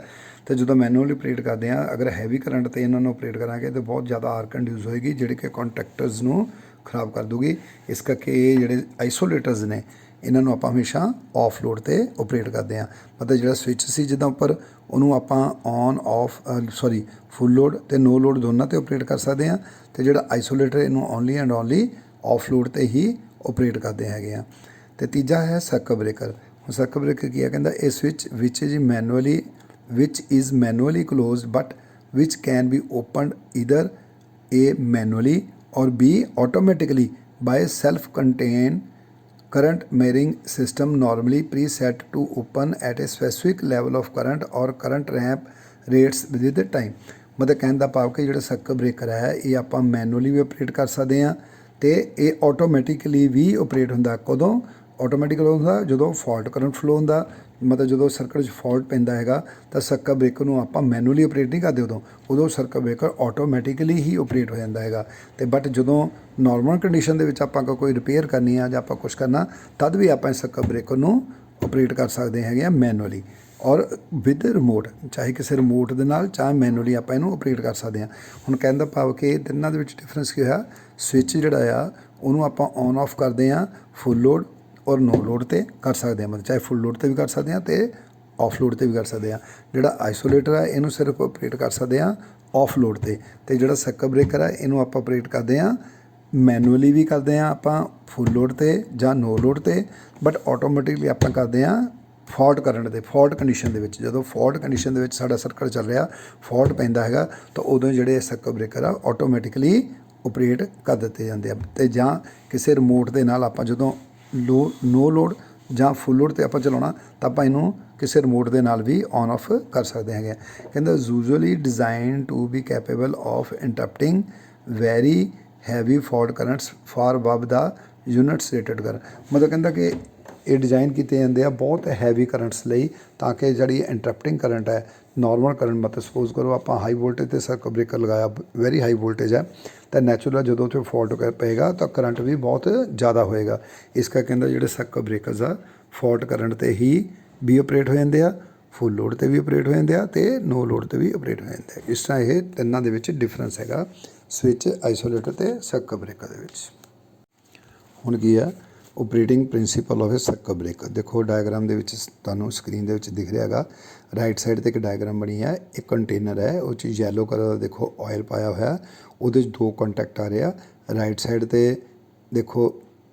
ਅਤੇ ਜਦੋਂ ਮੈਨੂਅਲੀ ਆਪਰੇਟ ਕਰਦੇ ਹਾਂ, ਅਗਰ ਹੈਵੀ ਕਰੰਟ 'ਤੇ ਇਹਨਾਂ ਨੂੰ ਆਪਰੇਟ ਕਰਾਂਗੇ ਤਾਂ ਬਹੁਤ ਜ਼ਿਆਦਾ ਆਰਕ ਇੰਡਿਊਸ ਹੋਏਗੀ ਜਿਹੜੀ ਕਿ ਕੰਟੈਕਟਰਸ ਨੂੰ ਖਰਾਬ ਕਰ ਦੂਗੀ। ਇਸ ਕਰਕੇ ਇਹ ਜਿਹੜੇ ਆਈਸੋਲੇਟਰਸ ਨੇ ਇਹਨਾਂ ਨੂੰ ਆਪਾਂ ਹਮੇਸ਼ਾ ਆਫ ਲੋਡ 'ਤੇ ਆਪਰੇਟ ਕਰਦੇ ਹਾਂ। ਮਤਲਬ ਜਿਹੜਾ ਸਵਿਚ ਸੀ ਜਿੱਦਾਂ ਉੱਪਰ, ਉਹਨੂੰ ਆਪਾਂ ਔਨ ਆਫ ਫੁੱਲ ਲੋਡ ਅਤੇ ਨੋ ਲੋਡ ਦੋਨਾਂ 'ਤੇ ਆਪਰੇਟ ਕਰ ਸਕਦੇ ਹਾਂ। ਅਤੇ ਜਿਹੜਾ ਆਈਸੋਲੇਟਰ ਇਹਨੂੰ only and only off load 'ਤੇ ਹੀ ਆਪਰੇਟ ਕਰਦੇ ਹੈਗੇ ਆ। ਅਤੇ ਤੀਜਾ ਹੈ ਸਰਕਟ ਬ੍ਰੇਕਰ। ਹੁਣ ਸਰਕਟ ਬ੍ਰੇਕਰ ਕੀ ਹੈ, ਕਹਿੰਦਾ ਇਹ switch which is manually closed but which can be opened either A manually or B automatically by self contain current mirroring system normally preset to open at a specific level of current or current ramp rates with time। ਮਤਲਬ ਕਹਿਣ ਦਾ ਭਾਵ ਕਿ ਜਿਹੜਾ circuit breaker ਹੈ ਇਹ ਆਪਾਂ manually ਵੀ operate ਕਰ ਸਕਦੇ ਹਾਂ ਅਤੇ ਇਹ ਆਟੋਮੈਟਿਕਲੀ ਵੀ ਆਪਰੇਟ ਹੁੰਦਾ। ਕਦੋਂ ਆਟੋਮੈਟਿਕਲ ਹੁੰਦਾ, ਜਦੋਂ ਫਾਲਟ ਕਰੰਟ ਫਲੋ ਹੁੰਦਾ। ਮਤਲਬ ਜਦੋਂ ਸਰਕਟ 'ਚ ਫਾਲਟ ਪੈਂਦਾ ਹੈਗਾ ਤਾਂ ਸਰਕਟ ਬ੍ਰੇਕਰ ਨੂੰ ਆਪਾਂ ਮੈਨੂਅਲੀ ਆਪਰੇਟ ਨਹੀਂ ਕਰਦੇ, ਉਦੋਂ ਸਰਕਟ ਬ੍ਰੇਕਰ ਆਟੋਮੈਟਿਕਲੀ ਹੀ ਆਪਰੇਟ ਹੋ ਜਾਂਦਾ ਹੈਗਾ। ਅਤੇ ਬਟ ਜਦੋਂ ਨੋਰਮਲ ਕੰਡੀਸ਼ਨ ਦੇ ਵਿੱਚ ਆਪਾਂ ਕੋਈ ਰਿਪੇਅਰ ਕਰਨੀ ਆ ਜਾਂ ਆਪਾਂ ਕੁਛ ਕਰਨਾ, ਤਦ ਵੀ ਆਪਾਂ ਸਰਕਟ ਬ੍ਰੇਕਰ ਨੂੰ ਆਪਰੇਟ ਕਰ ਸਕਦੇ ਹੈਗੇ ਆ ਮੈਨੂਅਲੀ ਔਰ ਵਿਦ ਰਿਮੋਟ, ਚਾਹੇ ਕਿਸੇ ਰਿਮੋਟ ਦੇ ਨਾਲ ਚਾਹੇ ਮੈਨੂਅਲੀ ਆਪਾਂ ਇਹਨੂੰ ਆਪਰੇਟ ਕਰ ਸਕਦੇ ਹਾਂ। ਹੁਣ ਕਹਿਣ ਦਾ ਭਾਵ ਕਿ ਤਿੰਨਾਂ ਦੇ ਵਿੱਚ ਡਿਫਰੈਂਸ ਕੀ ਹੋਇਆ, ਸਵਿਚ ਜਿਹੜਾ ਆ ਉਹਨੂੰ ਆਪਾਂ ਔਨ ਆਫ ਕਰਦੇ ਹਾਂ ਫੁੱਲ ਲੋਡ ਔਰ ਨੋ ਲੋਡ 'ਤੇ ਕਰ ਸਕਦੇ ਹਾਂ। ਮਤਲਬ ਚਾਹੇ ਫੁੱਲ ਲੋਡ 'ਤੇ ਵੀ ਕਰ ਸਕਦੇ ਹਾਂ ਅਤੇ ਆਫ ਲੋਡ 'ਤੇ ਵੀ ਕਰ ਸਕਦੇ ਹਾਂ। ਜਿਹੜਾ ਆਈਸੋਲੇਟਰ ਹੈ ਇਹਨੂੰ ਸਿਰਫ ਆਪਰੇਟ ਕਰ ਸਕਦੇ ਹਾਂ ਆਫ ਲੋਡ 'ਤੇ, ਅਤੇ ਜਿਹੜਾ ਸਰਕਟ ਬ੍ਰੇਕਰ ਹੈ ਇਹਨੂੰ ਆਪਾਂ ਆਪਰੇਟ ਕਰਦੇ ਹਾਂ ਮੈਨੂਅਲੀ ਵੀ ਕਰਦੇ ਹਾਂ ਆਪਾਂ ਫੁੱਲ ਲੋਡ 'ਤੇ ਜਾਂ ਨੋ ਲੋਡ 'ਤੇ, ਬਟ ਆਟੋਮੈਟਿਕਲੀ ਆਪਾਂ ਕਰਦੇ ਹਾਂ ਫਾਲਟ ਕਰੰਟ ਦੇ ਫਾਲਟ ਕੰਡੀਸ਼ਨ ਦੇ ਵਿੱਚ। ਜਦੋਂ ਫਾਲਟ ਕੰਡੀਸ਼ਨ ਦੇ ਵਿੱਚ ਸਾਡਾ ਸਰਕਟ ਚੱਲ ਰਿਹਾ, ਫਾਲਟ ਪੈਂਦਾ ਹੈਗਾ, ਤਾਂ ਉਦੋਂ ਜਿਹੜੇ ਸਰਕਟ ਬ੍ਰੇਕਰ ਆ ਆਟੋਮੈਟਿਕਲੀ ਆਪਰੇਟ ਕਰ ਦਿੱਤੇ ਜਾਂਦੇ ਆ। ਅਤੇ ਜਾਂ ਕਿਸੇ ਰਿਮੋਟ ਦੇ ਨਾਲ ਆਪਾਂ ਜਦੋਂ ਨੋ ਲੋਡ ਜਾਂ ਫੁੱਲ ਲੋਡ 'ਤੇ ਆਪਾਂ ਚਲਾਉਣਾ ਤਾਂ ਆਪਾਂ ਇਹਨੂੰ ਕਿਸੇ ਰਿਮੋਟ ਦੇ ਨਾਲ ਵੀ ਔਨ ਆਫ ਕਰ ਸਕਦੇ ਹੈਗੇ। ਕਹਿੰਦਾ usually design to be capable of interrupting very heavy fault currents far above the units rated current. ਮਤਲਬ ਕਹਿੰਦਾ ਕਿ ਇਹ ਡਿਜ਼ਾਈਨ ਕੀਤੇ ਜਾਂਦੇ ਆ ਬਹੁਤ ਹੈਵੀ ਕਰੰਟਸ ਲਈ, ਤਾਂ ਕਿ ਜਿਹੜੀ ਇੰਟਰਪਟਿੰਗ ਕਰੰਟ ਹੈ, ਨੋਰਮਲ ਕਰੰਟ ਮਤਲਬ ਸਪੋਜ਼ ਕਰੋ ਆਪਾਂ ਹਾਈ ਵੋਲਟੇਜ 'ਤੇ ਸਰਕਟ ਬ੍ਰੇਕਰ ਲਗਾਇਆ, ਵੈਰੀ ਹਾਈ ਵੋਲਟੇਜ ਹੈ, ਤਾਂ ਨੈਚੁਰਲ ਜਦੋਂ ਉੱਥੇ ਫਾਲਟ ਪਏਗਾ ਤਾਂ ਕਰੰਟ ਵੀ ਬਹੁਤ ਜ਼ਿਆਦਾ ਹੋਏਗਾ। ਇਸ ਕਰਕੇ ਕਹਿੰਦਾ ਜਿਹੜੇ ਸਰਕਟ ਬ੍ਰੇਕਰਸ ਆ ਫਾਲਟ ਕਰੰਟ 'ਤੇ ਹੀ ਵੀ ਆਪਰੇਟ ਹੋ ਜਾਂਦੇ ਆ, ਫੁੱਲ ਲੋਡ 'ਤੇ ਵੀ ਆਪਰੇਟ ਹੋ ਜਾਂਦੇ ਆ ਅਤੇ ਨੋ ਲੋਡ 'ਤੇ ਵੀ ਆਪਰੇਟ ਹੋ ਜਾਂਦੇ ਆ। ਇਸ ਤਰ੍ਹਾਂ ਇਹ ਤਿੰਨਾਂ ਦੇ ਵਿੱਚ ਡਿਫਰੈਂਸ ਹੈਗਾ ਸਵਿੱਚ, ਆਈਸੋਲੇਟਰ ਅਤੇ ਸਰਕਟ ਬ੍ਰੇਕਰ ਦੇ ਵਿੱਚ। ਹੁਣ ਕੀ ਆ operating principal of A circuit breaker. ਦੇਖੋ ਡਾਇਗਰਾਮ ਦੇ ਵਿੱਚ ਤੁਹਾਨੂੰ ਸਕਰੀਨ ਦੇ ਵਿੱਚ ਦਿਖ ਰਿਹਾ ਹੈਗਾ, ਰਾਈਟ ਸਾਈਡ 'ਤੇ ਇੱਕ ਡਾਇਗਰਾਮ ਬਣੀ ਹੈ, ਇੱਕ ਕੰਟੇਨਰ ਹੈ, ਉਹ 'ਚ ਯੈਲੋ ਕਲਰ ਦਾ ਦੇਖੋ ਆਇਲ ਪਾਇਆ ਹੋਇਆ, ਉਹਦੇ 'ਚ ਦੋ ਕੰਟੈਕਟ ਆ ਰਿਹਾ। ਰਾਈਟ ਸਾਈਡ 'ਤੇ ਦੇਖੋ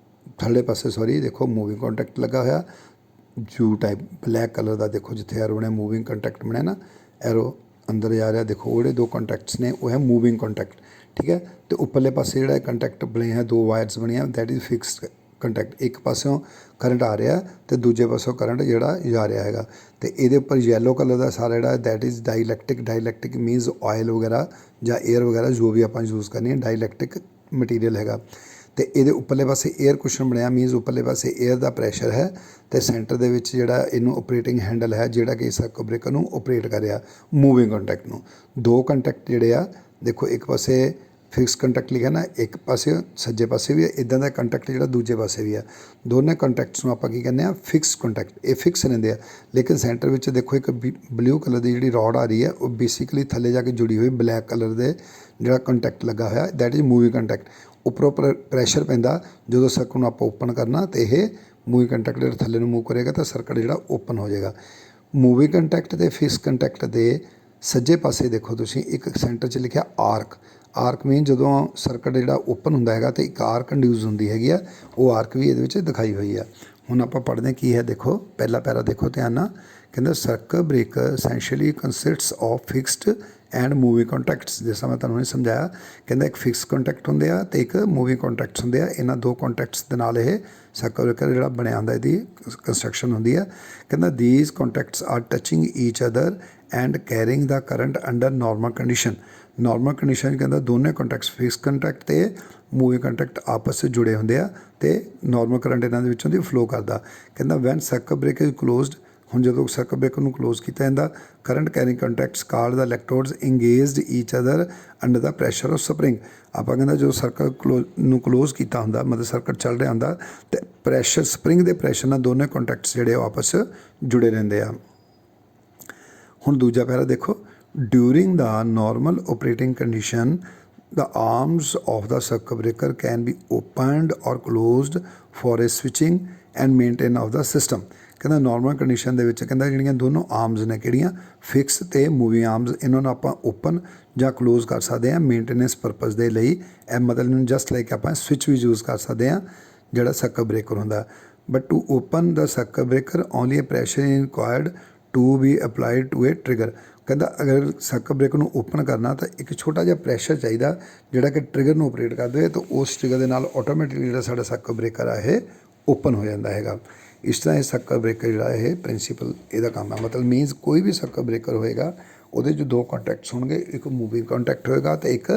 ਥੱਲੇ ਪਾਸੇ ਦੇਖੋ ਮੂਵਿੰਗ ਕੰਟੈਕਟ ਲੱਗਾ ਹੋਇਆ, ਜੂ ਟਾਈਪ ਬਲੈਕ ਕਲਰ ਦਾ, ਦੇਖੋ ਜਿੱਥੇ ਐਰੋ ਬਣਿਆ ਮੂਵਿੰਗ ਕੰਟੈਕਟ ਬਣਿਆ ਨਾ, ਐਰੋ ਅੰਦਰ ਜਾ ਰਿਹਾ, ਦੇਖੋ ਉਹਦੇ ਦੋ ਕੰਟੈਕਟਸ ਨੇ, ਉਹ ਹੈ ਮੂਵਿੰਗ ਕੰਟੈਕਟ, ਠੀਕ ਹੈ। ਅਤੇ ਉੱਪਰਲੇ ਪਾਸੇ ਜਿਹੜਾ ਕੰਟੈਕਟ ਬਣੇ ਹੈ, ਦੋ ਵਾਇਰਸ ਬਣੀਆਂ, ਦੈਟ ਇਜ਼ ਫਿਕਸਡ ਕੰਟੈਕਟ। ਇੱਕ ਪਾਸਿਓਂ ਕਰੰਟ ਆ ਰਿਹਾ ਅਤੇ ਦੂਜੇ ਪਾਸਿਓਂ ਕਰੰਟ ਜਿਹੜਾ ਜਾ ਰਿਹਾ ਹੈਗਾ, ਅਤੇ ਇਹਦੇ ਉੱਪਰ ਯੈਲੋ ਕਲਰ ਦਾ ਸਾਰਾ ਜਿਹੜਾ ਦੈਟ ਇਜ਼ ਡਾਈਲੈਕਟਿਕ। ਡਾਈਲੈਕਟਿਕ ਮੀਨਜ਼ ਆਇਲ ਵਗੈਰਾ ਜਾਂ ਏਅਰ ਵਗੈਰਾ ਜੋ ਵੀ ਆਪਾਂ ਯੂਜ਼ ਕਰਨੀ ਹੈ, ਡਾਈਲੈਕਟਿਕ ਮਟੀਰੀਅਲ ਹੈਗਾ। ਅਤੇ ਇਹਦੇ ਉੱਪਰਲੇ ਪਾਸੇ ਏਅਰ ਕੁਸ਼ਨ ਬਣਿਆ, ਮੀਨਜ਼ ਉੱਪਰਲੇ ਪਾਸੇ ਏਅਰ ਦਾ ਪ੍ਰੈਸ਼ਰ ਹੈ, ਅਤੇ ਸੈਂਟਰ ਦੇ ਵਿੱਚ ਜਿਹੜਾ ਇਹਨੂੰ ਓਪਰੇਟਿੰਗ ਹੈਂਡਲ ਹੈ, ਜਿਹੜਾ ਕਿ ਸਰਕਟ ਬ੍ਰੇਕਰ ਨੂੰ ਓਪਰੇਟ ਕਰ ਰਿਹਾ ਮੂਵਿੰਗ ਕੰਟੈਕਟ ਨੂੰ। ਦੋ ਕੰਟੈਕਟ ਜਿਹੜੇ ਆ ਦੇਖੋ, ਇੱਕ ਪਾਸੇ ਫਿਕਸ ਕੰਟੈਕਟ ਲਿਖਿਆ ਨਾ, ਇੱਕ ਪਾਸੇ ਸੱਜੇ ਪਾਸੇ ਵੀ ਹੈ, ਇੱਦਾਂ ਦਾ ਕੰਟੈਕਟ ਜਿਹੜਾ ਦੂਜੇ ਪਾਸੇ ਵੀ ਆ। ਦੋਨੇ ਕੰਟੈਕਟਸ ਨੂੰ ਆਪਾਂ ਕੀ ਕਹਿੰਦੇ ਆ, ਫਿਕਸ ਕੰਟੈਕਟ। ਇਹ ਫਿਕਸ ਰਹਿੰਦੇ ਆ, ਲੇਕਿਨ ਸੈਂਟਰ ਵਿੱਚ ਦੇਖੋ ਇੱਕ ਬਲੂ ਕਲਰ ਦੀ ਜਿਹੜੀ ਰੋਡ ਆ ਰਹੀ ਹੈ, ਉਹ ਬੇਸਿਕਲੀ ਥੱਲੇ ਜਾ ਕੇ ਜੁੜੀ ਹੋਈ ਬਲੈਕ ਕਲਰ ਦੇ ਜਿਹੜਾ ਕੰਟੈਕਟ ਲੱਗਾ ਹੋਇਆ, ਦੈਟ ਇਜ਼ ਮੂਵਿੰਗ ਕੰਟੈਕਟ। ਉੱਪਰੋਂ ਪ੍ਰੈਸ਼ਰ ਪੈਂਦਾ ਜਦੋਂ ਸਰਕਟ ਨੂੰ ਆਪਾਂ ਓਪਨ ਕਰਨਾ, ਅਤੇ ਇਹ ਮੂਵਿੰਗ ਕੰਟੈਕਟ ਜਿਹੜਾ ਥੱਲੇ ਨੂੰ ਮੂਵ ਕਰੇਗਾ ਤਾਂ ਸਰਕਟ ਜਿਹੜਾ ਓਪਨ ਹੋ ਜਾਏਗਾ। ਮੂਵਿੰਗ ਕੰਟੈਕਟ ਅਤੇ ਫਿਕਸ ਕੰਟੈਕਟ ਦੇ ਸੱਜੇ ਪਾਸੇ ਦੇਖੋ ਤੁਸੀਂ ਇੱਕ ਸੈਂਟਰ 'ਚ ਲਿਖਿਆ ਆਰਕ। ਆਰਕ ਮੀਨ ਜਦੋਂ ਸਰਕਟ ਜਿਹੜਾ ਓਪਨ ਹੁੰਦਾ ਹੈਗਾ ਅਤੇ ਇੱਕ ਆਰਕ ਇੰਡਿਊਸ ਹੁੰਦੀ ਹੈਗੀ ਆ, ਉਹ ਆਰਕ ਵੀ ਇਹਦੇ ਵਿੱਚ ਦਿਖਾਈ ਹੋਈ ਆ। ਹੁਣ ਆਪਾਂ ਪੜ੍ਹਦੇ ਕੀ ਹੈ, ਦੇਖੋ ਪਹਿਲਾ ਪੈਰਾ ਦੇਖੋ ਧਿਆਨ ਨਾਲ, ਕਹਿੰਦਾ circuit breaker essentially consists of fixed and moving contacts. ਜਿਸ ਤਰ੍ਹਾਂ ਮੈਂ ਤੁਹਾਨੂੰ ਇਹ ਸਮਝਾਇਆ, ਕਹਿੰਦਾ ਇੱਕ ਫਿਕਸ ਕੰਟੈਕਟ ਹੁੰਦੇ ਆ ਅਤੇ ਇੱਕ ਮੂਵਿੰਗ ਕੰਟੈਕਟਸ ਹੁੰਦੇ ਆ। ਇਹਨਾਂ ਦੋ ਕੰਟੈਕਟਸ ਦੇ ਨਾਲ ਇਹ ਸਰਕਟ ਬ੍ਰੇਕਰ ਜਿਹੜਾ ਬਣਿਆ ਹੁੰਦਾ, ਇਹਦੀ ਕੰਸਟਰਕਸ਼ਨ ਹੁੰਦੀ ਆ। ਕਹਿੰਦਾ these contacts are touching each other and carrying the current under normal condition. Normal condition 'ਚ ਕਹਿੰਦਾ ਦੋਨੇ ਕੰਟੈਕਟਸ ਫਿਕਸ ਕੰਟੈਕਟ ਅਤੇ ਮੂਵਿੰਗ ਕੰਟੈਕਟ ਆਪਸ 'ਚ ਜੁੜੇ ਹੁੰਦੇ ਆ, ਅਤੇ ਨੋਰਮਲ ਕਰੰਟ ਇਹਨਾਂ ਦੇ ਵਿੱਚੋਂ ਦੀ ਫਲੋ ਕਰਦਾ। ਕਹਿੰਦਾ when circuit breaker is closed, ਹੁਣ ਜਦੋਂ ਸਰਕਟ ਬ੍ਰੇਕਰ ਨੂੰ ਕਲੋਜ਼ ਕੀਤਾ ਜਾਂਦਾ, current carrying contacts called the electrodes engaged each other under the pressure of spring. ਆਪਾਂ ਕਹਿੰਦਾ ਜਦੋਂ ਸਰਕਟ ਨੂੰ ਕਲੋਜ਼ ਕੀਤਾ ਹੁੰਦਾ, ਮਤਲਬ ਸਰਕਟ ਚੱਲ ਰਿਹਾ ਹੁੰਦਾ, ਅਤੇ ਪ੍ਰੈਸ਼ਰ ਸਪਰਿੰਗ ਦੇ ਪ੍ਰੈਸ਼ਰ ਨਾਲ ਦੋਨੇ ਕੰਟੈਕਟਸ ਜਿਹੜੇ ਉਹ ਆਪਸ 'ਚ ਜੁੜੇ ਰਹਿੰਦੇ ਆ। ਹੁਣ ਦੂਜਾ ਪੈਰਾ ਦੇਖੋ, during the normal operating condition the arms of the circuit breaker can be opened or closed for a switching and maintenance of the system। ਕਹਿੰਦਾ ਨੋਰਮਲ ਕੰਡੀਸ਼ਨ ਦੇ ਵਿੱਚ ਕਹਿੰਦਾ ਜਿਹੜੀਆਂ ਦੋਨੋਂ ਆਰਮਸ ਨੇ ਕਿਹੜੀਆਂ, ਫਿਕਸ ਅਤੇ ਮੂਵਿੰਗ ਆਰਮਸ, ਇਹਨਾਂ ਨੂੰ ਆਪਾਂ ਓਪਨ ਜਾਂ ਕਲੋਜ਼ ਕਰ ਸਕਦੇ ਹਾਂ ਮੇਨਟੇਨੈਂਸ ਪਰਪਜ਼ ਦੇ ਲਈ। ਇਹ ਮਤਲਬ ਜਸਟ ਲਾਈਕ ਆਪਾਂ ਸਵਿਚ ਵੀ ਯੂਜ਼ ਕਰ ਸਕਦੇ ਹਾਂ ਜਿਹੜਾ ਸਰਕਟ ਬ੍ਰੇਕਰ ਹੁੰਦਾ। But to open the circuit breaker only pressure is required to be applied to a trigger. ਕਹਿੰਦਾ ਅਗਰ ਸਰਕਟ ਬ੍ਰੇਕਰ ਨੂੰ ਓਪਨ ਕਰਨਾ ਤਾਂ ਇੱਕ ਛੋਟਾ ਜਿਹਾ ਪ੍ਰੈਸ਼ਰ ਚਾਹੀਦਾ ਜਿਹੜਾ ਕਿ ਟ੍ਰਿਗਰ ਨੂੰ ਆਪਰੇਟ ਕਰ ਦੇਵੇ, ਤਾਂ ਉਸ ਟ੍ਰਿਗਰ ਦੇ ਨਾਲ ਆਟੋਮੈਟਿਕਲੀ ਜਿਹੜਾ ਸਾਡਾ ਸਰਕਟ ਬ੍ਰੇਕਰ ਆ ਇਹ ਓਪਨ ਹੋ ਜਾਂਦਾ ਹੈਗਾ। ਇਸ ਤਰ੍ਹਾਂ ਇਹ ਸਰਕਟ ਬ੍ਰੇਕਰ ਜਿਹੜਾ ਇਹ ਪ੍ਰਿੰਸੀਪਲ ਇਹਦਾ ਕੰਮ ਹੈ। ਮਤਲਬ ਮੀਨਸ ਕੋਈ ਵੀ ਸਰਕਟ ਬ੍ਰੇਕਰ ਹੋਏਗਾ, ਉਹਦੇ 'ਚ ਦੋ ਕੰਟੈਕਟਸ ਹੋਣਗੇ, ਇੱਕ ਮੂਵਿੰਗ ਕੰਟੈਕਟ ਹੋਏਗਾ ਅਤੇ ਇੱਕ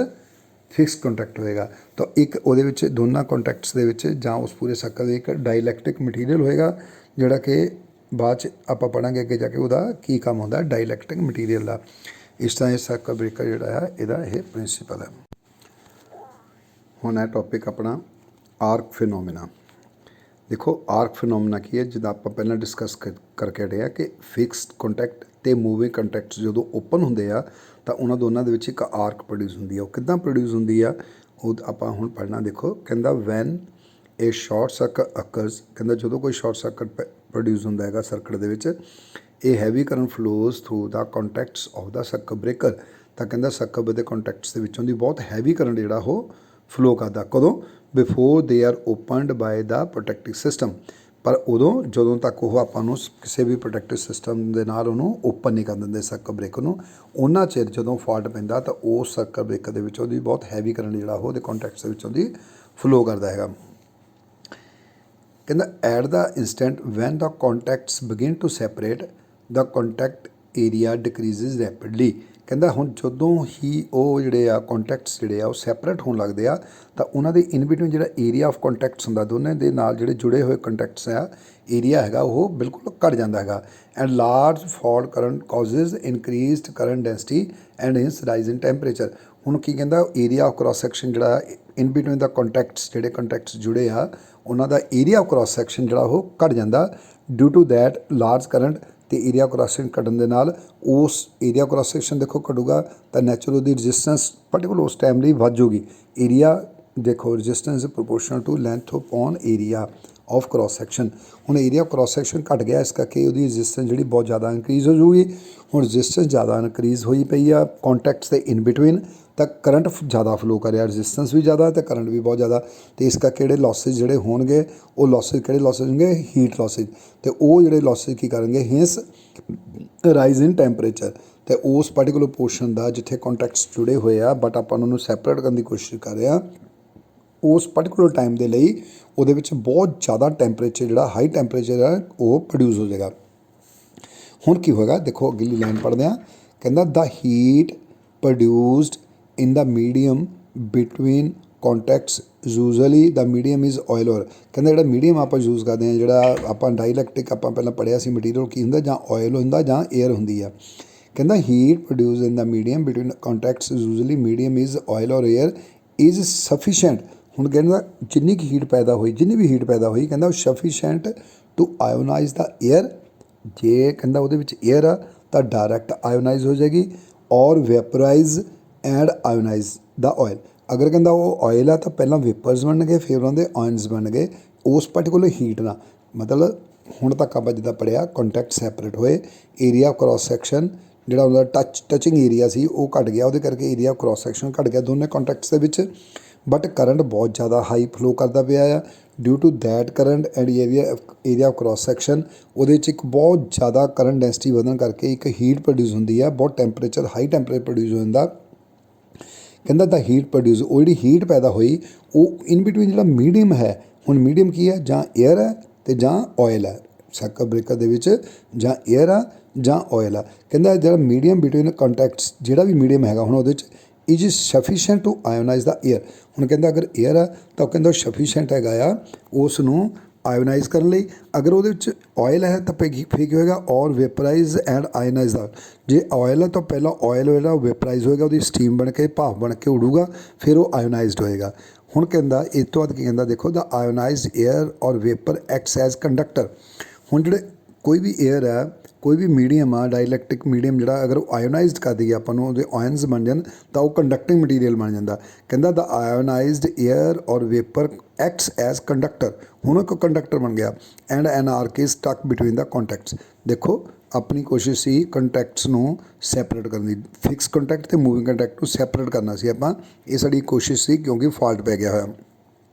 ਫਿਕਸ ਕੰਟੈਕਟ ਹੋਏਗਾ। ਤਾਂ ਇੱਕ ਉਹਦੇ ਵਿੱਚ ਦੋਨਾਂ ਕੰਟੈਕਟਸ ਦੇ ਵਿੱਚ ਜਾਂ ਉਸ ਪੂਰੇ ਸਰਕਟ ਦੇ ਇੱਕ ਡਾਈਲੈਕਟਿਕ ਮਟੀਰੀਅਲ ਹੋਏਗਾ, ਜਿਹੜਾ ਕਿ ਬਾਅਦ 'ਚ ਆਪਾਂ ਪੜ੍ਹਾਂਗੇ ਅੱਗੇ ਜਾ ਕੇ ਉਹਦਾ ਕੀ ਕੰਮ ਹੁੰਦਾ ਡਾਈਲੈਕਟਿਕ ਮਟੀਰੀਅਲ ਦਾ। ਇਸ ਤਰ੍ਹਾਂ ਇਹ ਸਰਕਟ ਬ੍ਰੇਕਰ ਜਿਹੜਾ ਹੈ ਇਹਦਾ ਇਹ ਪ੍ਰਿੰਸੀਪਲ ਹੈ। ਹੁਣ ਇਹ ਟੌਪਿਕ ਆਪਣਾ ਆਰਕ ਫਿਨੋਮੀਨਾ। ਦੇਖੋ ਆਰਕ ਫਿਨੋਮੀਨਾ ਕੀ ਹੈ, ਜਿੱਦਾਂ ਆਪਾਂ ਪਹਿਲਾਂ ਡਿਸਕਸ ਕਰਕੇ ਹਟੇ ਆ ਕਿ ਫਿਕਸਡ ਕੰਟੈਕਟ ਅਤੇ ਮੂਵਿੰਗ ਕੰਟੈਕਟਸ ਜਦੋਂ ਓਪਨ ਹੁੰਦੇ ਆ ਤਾਂ ਉਹਨਾਂ ਦੋਨਾਂ ਦੇ ਵਿੱਚ ਇੱਕ ਆਰਕ ਪ੍ਰੋਡਿਊਸ ਹੁੰਦੀ ਆ। ਉਹ ਕਿੱਦਾਂ ਪ੍ਰੋਡਿਊਸ ਹੁੰਦੀ ਆ ਉਹ ਆਪਾਂ ਹੁਣ ਪੜ੍ਹਨਾ। ਦੇਖੋ ਕਹਿੰਦਾ ਵੈਨ ਇਹ ਸ਼ਾਰਟ ਸਰਕਟ ਅਕਰਸ, ਕਹਿੰਦਾ ਜਦੋਂ ਕੋਈ ਸ਼ਾਰਟ ਸਰਕਟ ਪ੍ਰੋਡਿਊਸ ਹੁੰਦਾ ਹੈਗਾ ਸਰਕਟ ਦੇ ਵਿੱਚ, ਇਹ heavy current flows through the contacts of the circuit breaker. ਤਾਂ ਕਹਿੰਦਾ ਸਰਕਟ ਦੇ ਕੰਟੈਕਟਸ ਦੇ ਵਿੱਚੋਂ ਦੀ ਬਹੁਤ ਹੈਵੀ ਕਰੰਟ ਜਿਹੜਾ ਉਹ ਫਲੋ ਕਰਦਾ। ਕਦੋਂ? Before they are opened by the protective system. ਪਰ ਉਦੋਂ ਜਦੋਂ ਤੱਕ ਉਹ ਆਪਾਂ ਨੂੰ ਕਿਸੇ ਵੀ ਪ੍ਰੋਟੈਕਟਿਵ ਸਿਸਟਮ ਦੇ ਨਾਲ ਉਹਨੂੰ ਓਪਨ ਨਹੀਂ ਕਰ ਦਿੰਦੇ ਸਰਕਟ ਬ੍ਰੇਕਰ ਨੂੰ, ਉਹਨਾਂ ਚਿਰ ਜਦੋਂ ਫਾਲਟ ਪੈਂਦਾ ਤਾਂ ਉਸ ਸਰਕਟ ਬ੍ਰੇਕਰ ਦੇ ਵਿੱਚੋਂ ਦੀ ਬਹੁਤ ਹੈਵੀ ਕਰੰਟ ਜਿਹੜਾ ਉਹਦੇ ਕੰਟੈਕਟਸ ਦੇ ਵਿੱਚੋਂ ਦੀ ਫਲੋ ਕਰਦਾ ਹੈਗਾ। ਕਹਿੰਦਾ at the instant when the contacts begin to separate the contact area decreases rapidly. ਕਹਿੰਦਾ ਹੁਣ ਜਦੋਂ ਹੀ ਉਹ ਜਿਹੜੇ ਆ ਕੰਟੈਕਟਸ ਜਿਹੜੇ ਆ ਉਹ ਸੈਪਰੇਟ ਹੋਣ ਲੱਗਦੇ ਆ ਤਾਂ ਉਹਨਾਂ ਦੇ ਇਨ ਬਿਟਵੀਨ ਜਿਹੜਾ ਏਰੀਆ ਆਫ ਕੰਟੈਕਟਸ ਹੁੰਦਾ ਦੋਨੇ ਦੇ ਨਾਲ ਜਿਹੜੇ ਜੁੜੇ ਹੋਏ ਕੰਟੈਕਟਸ ਆ ਏਰੀਆ ਹੈਗਾ ਉਹ ਬਿਲਕੁਲ ਘੱਟ ਜਾਂਦਾ ਹੈਗਾ। And large fault current causes increased current density and hence rise in temperature. ਹੁਣ ਕੀ ਕਹਿੰਦਾ ਏਰੀਆ ਆਫ ਕ੍ਰਾਸ ਸੈਕਸ਼ਨ ਜਿਹੜਾ ਇਨ ਬਿਟਵੀਨ ਦਾ ਕੰਟੈਕਟਸ ਜਿਹੜੇ ਕੰਟੈਕਟਸ ਜੁੜੇ ਆ ਉਹਨਾਂ ਦਾ ਏਰੀਆ ਆਫ ਕ੍ਰਾਸ ਸੈਕਸ਼ਨ ਜਿਹੜਾ ਉਹ ਘੱਟ ਜਾਂਦਾ due to that large current ਅਤੇ ਏਰੀਆ ਕ੍ਰਾਸ ਸੈਕਸ਼ਨ ਘਟਣ ਦੇ ਨਾਲ ਉਸ ਏਰੀਆ ਕ੍ਰਾਸ ਸੈਕਸ਼ਨ ਦੇਖੋ ਘਟੂਗਾ ਤਾਂ ਨੈਚੁਰਲ ਉਹਦੀ ਰਜਿਸਟੈਂਸ ਪਾਰਟੀਕੂਲਰ ਉਸ ਟਾਈਮ ਲਈ ਵੱਧ ਜਾਊਗੀ। ਏਰੀਆ ਦੇਖੋ resistance proportional to length upon area of cross section. ਹੁਣ ਏਰੀਆ ਕ੍ਰਾਸ ਸੈਕਸ਼ਨ ਘਟ ਗਿਆ ਇਸ ਕਰਕੇ ਉਹਦੀ ਰਜਿਸਟੈਂਸ ਜਿਹੜੀ ਬਹੁਤ ਜ਼ਿਆਦਾ ਇਨਕਰੀਜ਼ ਹੋ ਜਾਊਗੀ। ਹੁਣ ਰਜਿਸਟੈਂਸ ਜ਼ਿਆਦਾ ਇਨਕਰੀਜ਼ ਹੋਈ ਪਈ ਆ ਕੰਟੈਕਟਸ ਦੇ ਇਨ ਬਿਟਵੀਨ ਤਾਂ ਕਰੰਟ ਜ਼ਿਆਦਾ ਫਲੋ ਕਰਿਆ ਰਜਿਸਟੈਂਸ ਵੀ ਜ਼ਿਆਦਾ ਅਤੇ ਕਰੰਟ ਵੀ ਬਹੁਤ ਜ਼ਿਆਦਾ ਅਤੇ ਇਸ ਕਰਕੇ ਜਿਹੜੇ ਲੋਸਿਸ ਜਿਹੜੇ ਹੋਣਗੇ ਉਹ ਲੋਸਿਸ ਕਿਹੜੇ ਲੋਸਿਸ ਹੋਣਗੇ ਹੀਟ ਲੋਸਿਸ ਅਤੇ ਉਹ ਜਿਹੜੇ ਲੋਸਿਸ ਕੀ ਕਰਨਗੇ ਹਿੰਸ ਰਾਈਜ਼ ਇਨ ਟੈਂਪਰੇਚਰ ਅਤੇ ਉਸ ਪਾਰਟੀਕੂਲਰ ਪੋਰਸ਼ਨ ਦਾ ਜਿੱਥੇ ਕੰਟੈਕਟਸ ਜੁੜੇ ਹੋਏ ਆ ਬਟ ਆਪਾਂ ਉਹਨਾਂ ਨੂੰ ਸੈਪਰੇਟ ਕਰਨ ਦੀ ਕੋਸ਼ਿਸ਼ ਕਰ ਰਹੇ ਹਾਂ ਉਸ ਪਾਰਟੀਕੂਲਰ ਟਾਈਮ ਦੇ ਲਈ ਉਹਦੇ ਵਿੱਚ ਬਹੁਤ ਜ਼ਿਆਦਾ ਟੈਂਪਰੇਚਰ ਜਿਹੜਾ ਹਾਈ ਟੈਂਪਰੇਚਰ ਹੈ ਉਹ ਪ੍ਰੋਡਿਊਸ ਹੋ ਜਾਏਗਾ। ਹੁਣ ਕੀ ਹੋਏਗਾ ਦੇਖੋ ਅਗਲੀ ਲਾਈਨ ਪੜ੍ਹਦੇ ਹਾਂ ਕਹਿੰਦਾ the heat produced in the medium between contacts usually the medium is oil or ਕਹਿੰਦਾ ਜਿਹੜਾ ਮੀਡੀਅਮ ਆਪਾਂ ਯੂਜ਼ ਕਰਦੇ ਹਾਂ ਜਿਹੜਾ ਆਪਾਂ ਡਾਈਲੈਕਟ੍ਰਿਕ ਆਪਾਂ ਪਹਿਲਾਂ ਪੜ੍ਹਿਆ ਸੀ ਮਟੀਰੀਅਲ ਕੀ ਹੁੰਦਾ ਜਾਂ ਆਇਲ ਹੁੰਦਾ ਜਾਂ ਏਅਰ ਹੁੰਦੀ ਆ। ਕਹਿੰਦਾ heat produce in the medium between contacts usually medium is oil ਔਰ ਏਅਰ ਇਜ਼ ਸਫੀਸ਼ੈਂਟ। ਹੁਣ ਕਹਿੰਦਾ ਜਿੰਨੀ ਕੁ ਹੀਟ ਪੈਦਾ ਹੋਈ ਜਿੰਨੀ ਵੀ ਹੀਟ ਪੈਦਾ ਹੋਈ ਕਹਿੰਦਾ ਉਹ sufficient to ionise the air. ਜੇ ਕਹਿੰਦਾ ਉਹਦੇ ਵਿੱਚ ਏਅਰ ਆ ਤਾਂ ਡਾਇਰੈਕਟ ਆਇਓਨਾਈਜ਼ ਹੋ ਜਾਏਗੀ ਔਰ ਵੈਪਰਾਈਜ਼ ਐਂਡ ਆਇਓਨਾਈਜ਼ ਦਾ ਆਇਲ। ਅਗਰ ਕਹਿੰਦਾ ਉਹ ਆਇਲ ਆ ਤਾਂ ਪਹਿਲਾਂ ਵੇਪਰਸ ਬਣਨਗੇ ਫਿਰ ਉਹਨਾਂ ਦੇ ਆਇਨਸ ਬਣ ਗਏ ਉਸ ਪਾਰਟੀਕੂਲਰ ਹੀਟ ਨਾਲ। ਮਤਲਬ ਹੁਣ ਤੱਕ ਆਪਾਂ ਜਿੱਦਾਂ ਪੜ੍ਹਿਆ ਕੰਟੈਕਟ ਸੈਪਰੇਟ ਹੋਏ ਏਰੀਆ ਕ੍ਰਾਸ ਸੈਕਸ਼ਨ ਜਿਹੜਾ ਉਹਦਾ ਟੱਚਿੰਗ ਏਰੀਆ ਸੀ ਉਹ ਘਟ ਗਿਆ ਉਹਦੇ ਕਰਕੇ ਏਰੀਆ ਕ੍ਰਾਸ ਸੈਕਸ਼ਨ ਘਟ ਗਿਆ ਦੋਨੇ ਕੰਟੈਕਟਸ ਦੇ ਵਿੱਚ ਬਟ ਕਰੰਟ ਬਹੁਤ ਜ਼ਿਆਦਾ ਹਾਈ ਫਲੋ ਕਰਦਾ ਪਿਆ ਆ due to that current and area cross section ਉਹਦੇ 'ਚ ਇੱਕ ਬਹੁਤ ਜ਼ਿਆਦਾ ਕਰੰਟ ਡੈਂਸਿਟੀ ਵਧਣ ਕਰਕੇ ਇੱਕ ਹੀਟ ਪ੍ਰੋਡਿਊਸ ਹੁੰਦੀ ਆ ਬਹੁਤ ਟੈਂਪਰੇਚਰ ਹਾਈ ਟੈਂਪਰੇਚਰ ਪ੍ਰੋਡਿਊਸ ਹੋ ਜਾਂਦਾ। ਕਹਿੰਦਾ ਦਾ ਹੀਟ ਪ੍ਰੋਡਿਊਸ ਉਹ ਜਿਹੜੀ ਹੀਟ ਪੈਦਾ ਹੋਈ ਉਹ ਇਨ ਬਿਟਵੀਨ ਜਿਹੜਾ ਮੀਡੀਅਮ ਹੈ ਹੁਣ ਮੀਡੀਅਮ ਕੀ ਹੈ ਜਾਂ ਏਅਰ ਹੈ ਅਤੇ ਜਾਂ ਆਇਲ ਹੈ ਸਰਕਟ ਬ੍ਰੇਕਰ ਦੇ ਵਿੱਚ ਜਾਂ ਏਅਰ ਆ ਜਾਂ ਆਇਲ ਆ। ਕਹਿੰਦਾ ਜਿਹੜਾ ਮੀਡੀਅਮ ਬਿਟਵੀਨ ਕੰਟੈਕਟਸ ਜਿਹੜਾ ਵੀ ਮੀਡੀਅਮ ਹੈਗਾ ਹੁਣ ਉਹਦੇ 'ਚ is sufficient to ionise the air. ਹੁਣ ਕਹਿੰਦਾ ਅਗਰ ਏਅਰ ਆ ਤਾਂ ਉਹ ਕਹਿੰਦਾ ਸਫੀਸ਼ੈਂਟ ਹੈਗਾ ਆ ਉਸ ਨੂੰ ਆਇਓਨਾਈਜ਼ ਕਰਨ ਲਈ। ਅਗਰ ਉਹਦੇ ਵਿੱਚ ਆਇਲ ਹੈ ਤਾਂ ਫਿਰ ਕੀ ਹੋਏਗਾ ਔਰ ਵੇਪਰਾਈਜ਼ ਐਂਡ ਆਇਓਨਾਈਜ਼ ਦਾ। ਜੇ ਆਇਲ ਹੈ ਤਾਂ ਪਹਿਲਾਂ ਆਇਲ ਜਿਹੜਾ ਵੇਪਰਾਈਜ਼ ਹੋਏਗਾ ਉਹਦੀ ਸਟੀਮ ਬਣ ਕੇ ਭਾਫ ਬਣ ਕੇ ਉਡੂਗਾ ਫਿਰ ਉਹ ਆਇਓਨਾਈਜ਼ਡ ਹੋਏਗਾ। ਹੁਣ ਕਹਿੰਦਾ ਇਸ ਤੋਂ ਬਾਅਦ ਕੀ ਕਹਿੰਦਾ ਦੇਖੋ ਦਾ ionised air or vapour acts as conductor. ਹੁਣ ਜਿਹੜੇ ਕੋਈ ਵੀ ਏਅਰ ਹੈ ਕੋਈ ਵੀ ਮੀਡੀਅਮ ਆ ਡਾਈਲੈਕਟ੍ਰਿਕ ਮੀਡੀਅਮ ਜਿਹੜਾ ਅਗਰ ਉਹ ਆਇਓਨਾਈਜ਼ਡ ਕਰ ਦਈਏ ਆਪਾਂ ਨੂੰ ਉਹਦੇ ਆਇਨਸ ਬਣ ਜਾਣ ਤਾਂ ਉਹ ਕੰਡਕਟਿੰਗ ਮਟੀਰੀਅਲ ਬਣ ਜਾਂਦਾ। ਕਹਿੰਦਾ the ionised air or vapour acts as conductor. ਹੁਣ ਇੱਕ ਕੰਡਕਟਰ ਬਣ ਗਿਆ and an arc is stuck between the contacts. ਦੇਖੋ ਆਪਣੀ ਕੋਸ਼ਿਸ਼ ਸੀ ਕੰਟੈਕਟਸ ਨੂੰ ਸੈਪਰੇਟ ਕਰਨ ਦੀ ਫਿਕਸ ਕੰਟੈਕਟ ਅਤੇ ਮੂਵਿੰਗ ਕੰਟੈਕਟ ਨੂੰ ਸੈਪਰੇਟ ਕਰਨਾ ਸੀ ਆਪਾਂ ਇਹ ਸਾਡੀ ਕੋਸ਼ਿਸ਼ ਸੀ ਕਿਉਂਕਿ ਫਾਲਟ ਪੈ ਗਿਆ ਹੋਇਆ